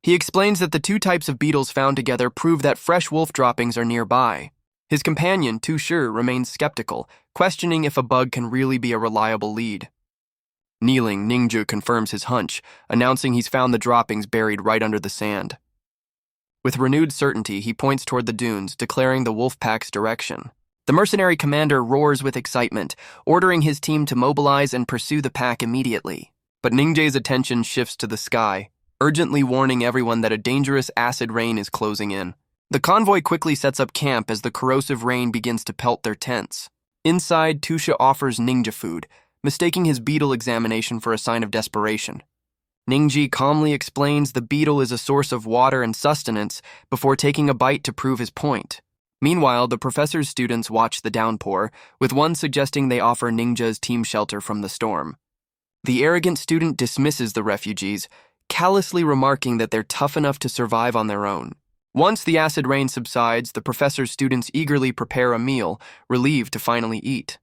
He explains that the 2 types of beetles found together prove that fresh wolf droppings are nearby. His companion, Tu Shi, remains skeptical, questioning if a bug can really be a reliable lead. Kneeling, Ningju confirms his hunch, announcing he's found the droppings buried right under the sand. With renewed certainty, he points toward the dunes, declaring the wolf pack's direction. The mercenary commander roars with excitement, ordering his team to mobilize and pursue the pack immediately. But Ningjae's attention shifts to the sky, urgently warning everyone that a dangerous acid rain is closing in. The convoy quickly sets up camp as the corrosive rain begins to pelt their tents. Inside, Tusha offers Ningja food, mistaking his beetle examination for a sign of desperation. Ningji calmly explains the beetle is a source of water and sustenance before taking a bite to prove his point. Meanwhile, the professor's students watch the downpour, with one suggesting they offer Ningja's team shelter from the storm. The arrogant student dismisses the refugees, callously remarking that they're tough enough to survive on their own. Once the acid rain subsides, the professor's students eagerly prepare a meal, relieved to finally eat.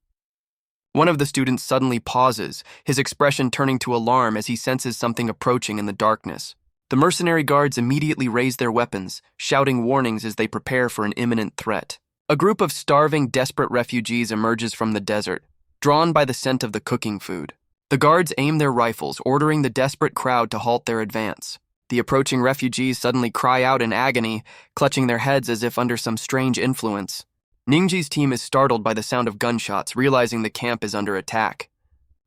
One of the students suddenly pauses, his expression turning to alarm as he senses something approaching in the darkness. The mercenary guards immediately raise their weapons, shouting warnings as they prepare for an imminent threat. A group of starving, desperate refugees emerges from the desert, drawn by the scent of the cooking food. The guards aim their rifles, ordering the desperate crowd to halt their advance. The approaching refugees suddenly cry out in agony, clutching their heads as if under some strange influence. Ningji's team is startled by the sound of gunshots, realizing the camp is under attack.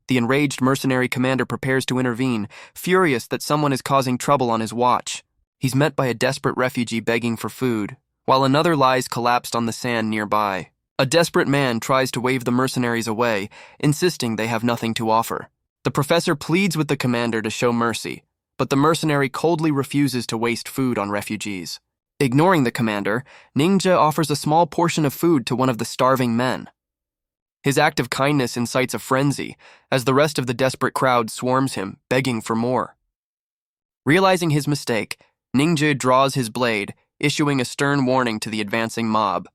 The enraged mercenary commander prepares to intervene, furious that someone is causing trouble on his watch. He's met by a desperate refugee begging for food, while another lies collapsed on the sand nearby. A desperate man tries to wave the mercenaries away, insisting they have nothing to offer. The professor pleads with the commander to show mercy, but the mercenary coldly refuses to waste food on refugees. Ignoring the commander, Ninja offers a small portion of food to one of the starving men. His act of kindness incites a frenzy, as the rest of the desperate crowd swarms him, begging for more. Realizing his mistake, Ninja draws his blade, issuing a stern warning to the advancing mob.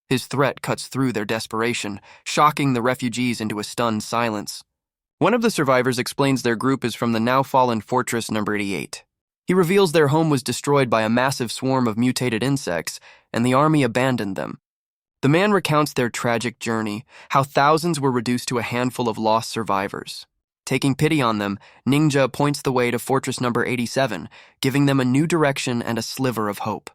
His threat cuts through their desperation, shocking the refugees into a stunned silence. One of the survivors explains their group is from the now-fallen Fortress No. 88. He reveals their home was destroyed by a massive swarm of mutated insects, and the army abandoned them. The man recounts their tragic journey, how thousands were reduced to a handful of lost survivors. Taking pity on them, Ninja points the way to Fortress No. 87, giving them a new direction and a sliver of hope.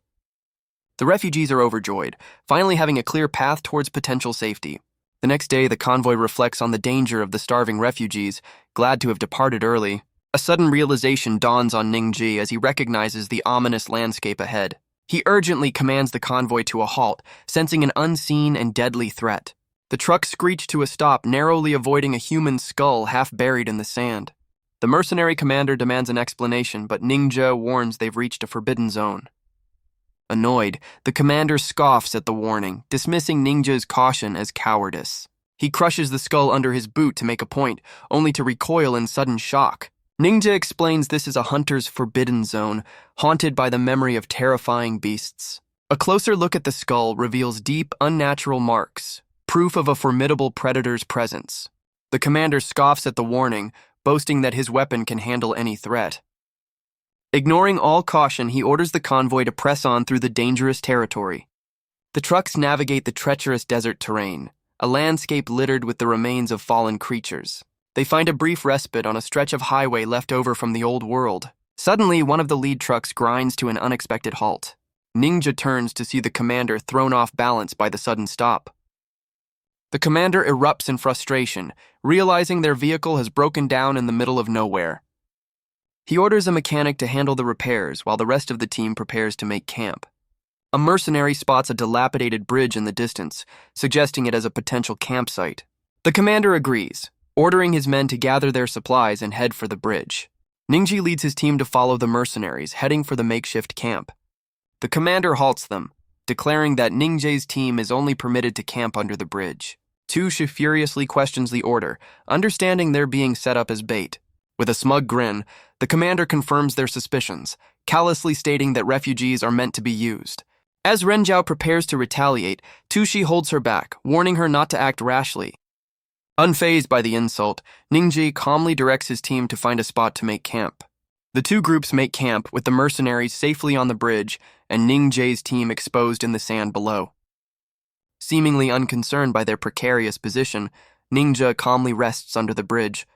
The refugees are overjoyed, finally having a clear path towards potential safety. The next day, the convoy reflects on the danger of the starving refugees, glad to have departed early. A sudden realization dawns on Ningji as he recognizes the ominous landscape ahead. He urgently commands the convoy to a halt, sensing an unseen and deadly threat. The truck screeched to a stop, narrowly avoiding a human skull half buried in the sand. The mercenary commander demands an explanation, but Ninja warns they've reached a forbidden zone. Annoyed, the commander scoffs at the warning, dismissing Ninja's caution as cowardice. He crushes the skull under his boot to make a point, only to recoil in sudden shock. Ninja explains this is a hunter's forbidden zone, haunted by the memory of terrifying beasts. A closer look at the skull reveals deep, unnatural marks, proof of a formidable predator's presence. The commander scoffs at the warning, boasting that his weapon can handle any threat. Ignoring all caution, he orders the convoy to press on through the dangerous territory. The trucks navigate the treacherous desert terrain, a landscape littered with the remains of fallen creatures. They find a brief respite on a stretch of highway left over from the old world. Suddenly, one of the lead trucks grinds to an unexpected halt. Ninja turns to see the commander thrown off balance by the sudden stop. The commander erupts in frustration, realizing their vehicle has broken down in the middle of nowhere. He orders a mechanic to handle the repairs while the rest of the team prepares to make camp. A mercenary spots a dilapidated bridge in the distance, suggesting it as a potential campsite. The commander agrees, ordering his men to gather their supplies and head for the bridge. Ningji leads his team to follow the mercenaries, heading for the makeshift camp. The commander halts them, declaring that Ningji's team is only permitted to camp under the bridge. Tushi furiously questions the order, understanding they're being set up as bait. With a smug grin, the commander confirms their suspicions, callously stating that refugees are meant to be used. As Renjiao prepares to retaliate, Tushi holds her back, warning her not to act rashly. Unfazed by the insult, Ningji calmly directs his team to find a spot to make camp. The two groups make camp with the mercenaries safely on the bridge and Ningji's team exposed in the sand below. Seemingly unconcerned by their precarious position, Ninja calmly rests under the bridge.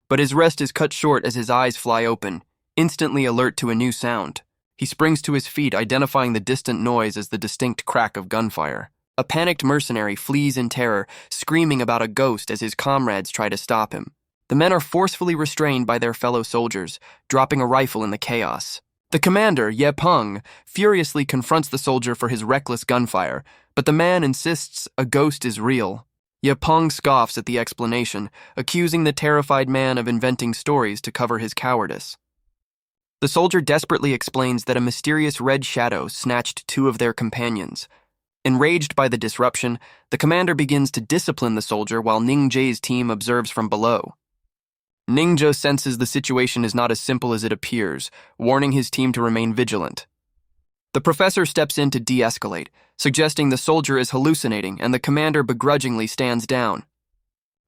But his rest is cut short as his eyes fly open, instantly alert to a new sound. He springs to his feet, identifying the distant noise as the distinct crack of gunfire. A panicked mercenary flees in terror, screaming about a ghost as his comrades try to stop him. The men are forcefully restrained by their fellow soldiers, dropping a rifle in the chaos. The commander, Ye Peng, furiously confronts the soldier for his reckless gunfire, but the man insists a ghost is real. Ye Peng scoffs at the explanation, accusing the terrified man of inventing stories to cover his cowardice. The soldier desperately explains that a mysterious red shadow snatched two of their companions. Enraged by the disruption, the commander begins to discipline the soldier while Ningji's team observes from below. Ninja senses the situation is not as simple as it appears, warning his team to remain vigilant. The professor steps in to de-escalate, suggesting the soldier is hallucinating and the commander begrudgingly stands down.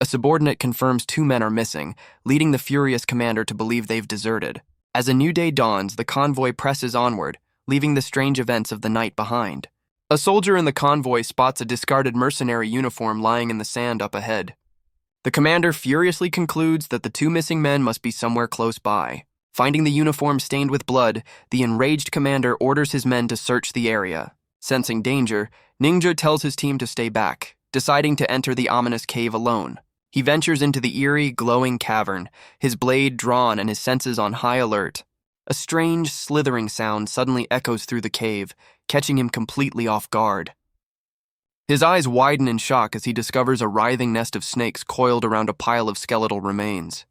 A subordinate confirms 2 men are missing, leading the furious commander to believe they've deserted. As a new day dawns, the convoy presses onward, leaving the strange events of the night behind. A soldier in the convoy spots a discarded mercenary uniform lying in the sand up ahead. The commander furiously concludes that the 2 missing men must be somewhere close by. Finding the uniform stained with blood, the enraged commander orders his men to search the area. Sensing danger, Ninja tells his team to stay back, deciding to enter the ominous cave alone. He ventures into the eerie, glowing cavern, his blade drawn and his senses on high alert. A strange, slithering sound suddenly echoes through the cave, catching him completely off guard. His eyes widen in shock as he discovers a writhing nest of snakes coiled around a pile of skeletal remains.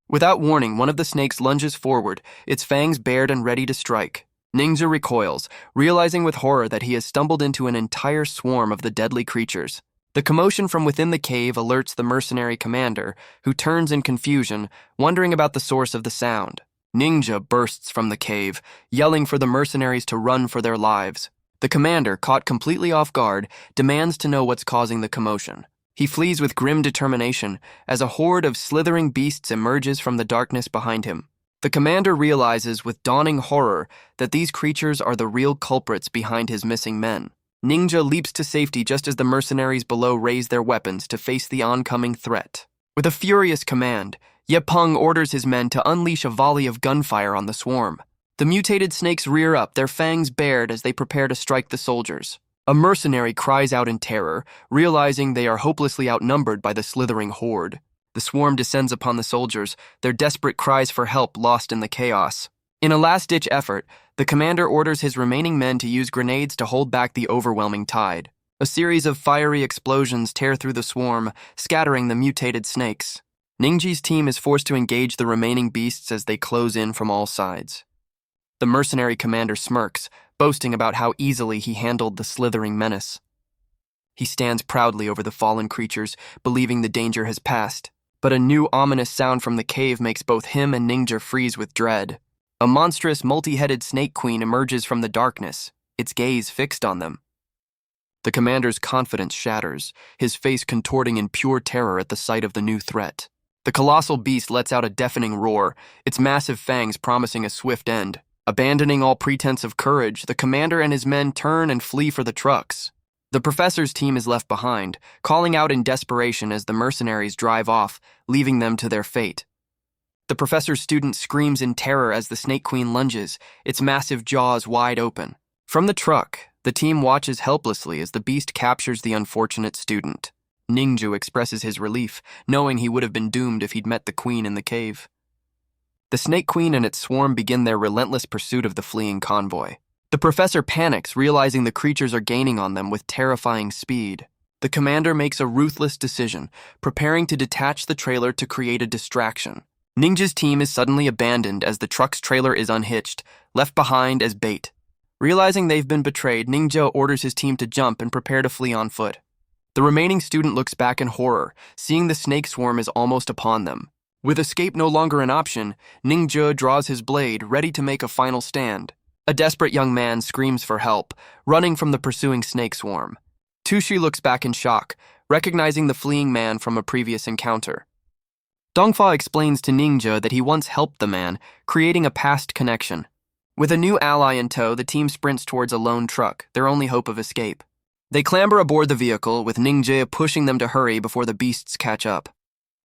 Without warning, one of the snakes lunges forward, its fangs bared and ready to strike. Ninja recoils, realizing with horror that he has stumbled into an entire swarm of the deadly creatures. The commotion from within the cave alerts the mercenary commander, who turns in confusion, wondering about the source of the sound. Ninja bursts from the cave, yelling for the mercenaries to run for their lives. The commander, caught completely off guard, demands to know what's causing the commotion. He flees with grim determination as a horde of slithering beasts emerges from the darkness behind him. The commander realizes with dawning horror that these creatures are the real culprits behind his missing men. Ninja leaps to safety just as the mercenaries below raise their weapons to face the oncoming threat. With a furious command, Yepeng orders his men to unleash a volley of gunfire on the swarm. The mutated snakes rear up, their fangs bared as they prepare to strike the soldiers. A mercenary cries out in terror, realizing they are hopelessly outnumbered by the slithering horde. The swarm descends upon the soldiers, their desperate cries for help lost in the chaos. In a last-ditch effort, the commander orders his remaining men to use grenades to hold back the overwhelming tide. A series of fiery explosions tear through the swarm, scattering the mutated snakes. Ningji's team is forced to engage the remaining beasts as they close in from all sides. The mercenary commander smirks, boasting about how easily he handled the slithering menace. He stands proudly over the fallen creatures, believing the danger has passed. But a new ominous sound from the cave makes both him and Ninja freeze with dread. A monstrous, multi-headed snake queen emerges from the darkness, its gaze fixed on them. The commander's confidence shatters, his face contorting in pure terror at the sight of the new threat. The colossal beast lets out a deafening roar, its massive fangs promising a swift end. Abandoning all pretense of courage, the commander and his men turn and flee for the trucks. The professor's team is left behind, calling out in desperation as the mercenaries drive off, leaving them to their fate. The professor's student screams in terror as the snake queen lunges, its massive jaws wide open. From the truck, the team watches helplessly as the beast captures the unfortunate student. Ningju expresses his relief, knowing he would have been doomed if he'd met the queen in the cave. The snake queen and its swarm begin their relentless pursuit of the fleeing convoy. The professor panics, realizing the creatures are gaining on them with terrifying speed. The commander makes a ruthless decision, preparing to detach the trailer to create a distraction. Ninja's team is suddenly abandoned as the truck's trailer is unhitched, left behind as bait. Realizing they've been betrayed, Ninja orders his team to jump and prepare to flee on foot. The remaining student looks back in horror, seeing the snake swarm is almost upon them. With escape no longer an option, Ninja draws his blade, ready to make a final stand. A desperate young man screams for help, running from the pursuing snake swarm. Tushi looks back in shock, recognizing the fleeing man from a previous encounter. Dongfa explains to Ninja that he once helped the man, creating a past connection. With a new ally in tow, the team sprints towards a lone truck, their only hope of escape. They clamber aboard the vehicle, with Ninja pushing them to hurry before the beasts catch up.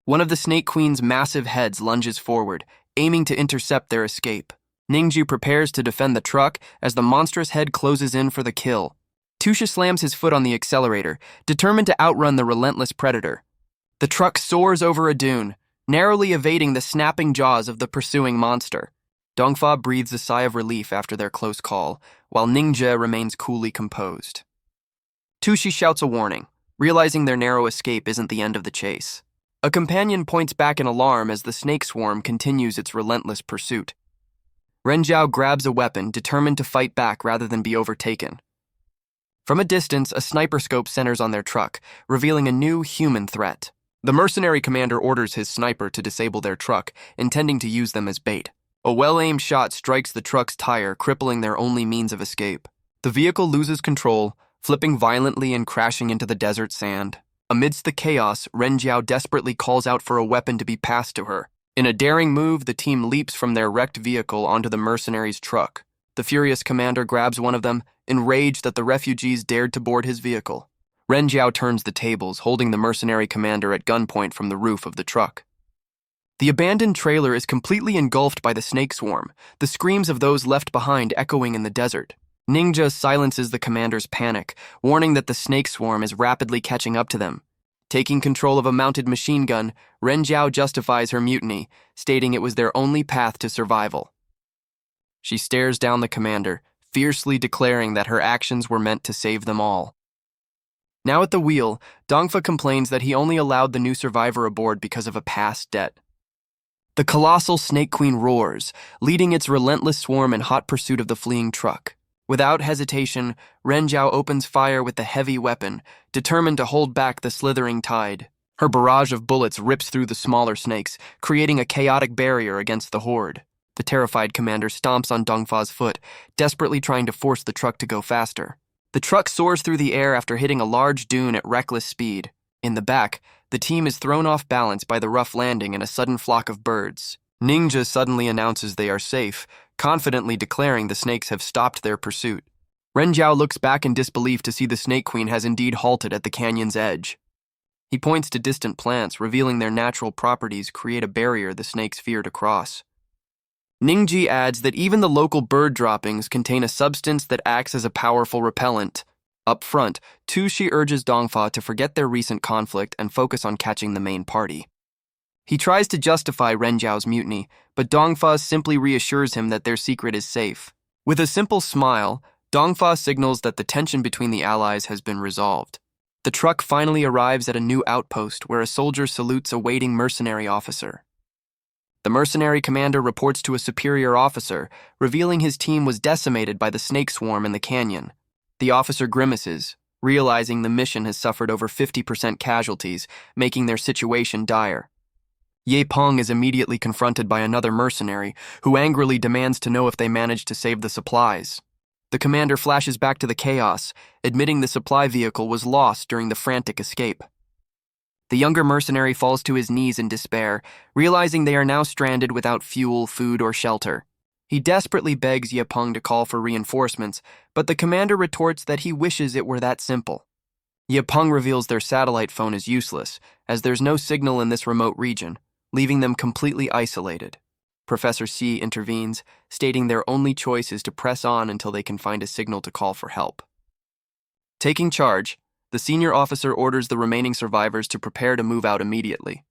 One of the Snake Queen's massive heads lunges forward, aiming to intercept their escape. Ningju prepares to defend the truck as the monstrous head closes in for the kill. Tusha slams his foot on the accelerator, determined to outrun the relentless predator. The truck soars over a dune, narrowly evading the snapping jaws of the pursuing monster. Dongfa breathes a sigh of relief after their close call, while Ningja remains coolly composed. Tushi shouts a warning, realizing their narrow escape isn't the end of the chase. A companion points back in alarm as the snake swarm continues its relentless pursuit. Renjiao grabs a weapon, determined to fight back rather than be overtaken. From a distance, a sniper scope centers on their truck, revealing a new human threat. The mercenary commander orders his sniper to disable their truck, intending to use them as bait. A well-aimed shot strikes the truck's tire, crippling their only means of escape. The vehicle loses control, flipping violently and crashing into the desert sand. Amidst the chaos, Renjiao desperately calls out for a weapon to be passed to her. In a daring move, the team leaps from their wrecked vehicle onto the mercenaries' truck. The furious commander grabs one of them, enraged that the refugees dared to board his vehicle. Renjiao turns the tables, holding the mercenary commander at gunpoint from the roof of the truck. The abandoned trailer is completely engulfed by the snake swarm, the screams of those left behind echoing in the desert. Ninja silences the commander's panic, warning that the snake swarm is rapidly catching up to them. Taking control of a mounted machine gun, Renjiao justifies her mutiny, stating it was their only path to survival. She stares down the commander, fiercely declaring that her actions were meant to save them all. Now at the wheel, Dongfa complains that he only allowed the new survivor aboard because of a past debt. The colossal Snake Queen roars, leading its relentless swarm in hot pursuit of the fleeing truck. Without hesitation, Renjiao opens fire with the heavy weapon, determined to hold back the slithering tide. Her barrage of bullets rips through the smaller snakes, creating a chaotic barrier against the horde. The terrified commander stomps on Dongfa's foot, desperately trying to force the truck to go faster. The truck soars through the air after hitting a large dune at reckless speed. In the back, the team is thrown off balance by the rough landing and a sudden flock of birds. Ninja suddenly announces they are safe, confidently declaring the snakes have stopped their pursuit. Renjiao looks back in disbelief to see the Snake Queen has indeed halted at the canyon's edge. He points to distant plants, revealing their natural properties create a barrier the snakes fear to cross. Ningji adds that even the local bird droppings contain a substance that acts as a powerful repellent. Up front, Tushi urges Dongfa to forget their recent conflict and focus on catching the main party. He tries to justify Renjiao's mutiny, but Dongfa simply reassures him that their secret is safe. With a simple smile, Dongfa signals that the tension between the allies has been resolved. The truck finally arrives at a new outpost where a soldier salutes a waiting mercenary officer. The mercenary commander reports to a superior officer, revealing his team was decimated by the snake swarm in the canyon. The officer grimaces, realizing the mission has suffered over 50% casualties, making their situation dire. Ye Peng is immediately confronted by another mercenary, who angrily demands to know if they managed to save the supplies. The commander flashes back to the chaos, admitting the supply vehicle was lost during the frantic escape. The younger mercenary falls to his knees in despair, realizing they are now stranded without fuel, food, or shelter. He desperately begs Ye Peng to call for reinforcements, but the commander retorts that he wishes it were that simple. Ye Peng reveals their satellite phone is useless, as there's no signal in this remote region, leaving them completely isolated. Professor C intervenes, stating their only choice is to press on until they can find a signal to call for help. Taking charge, the senior officer orders the remaining survivors to prepare to move out immediately.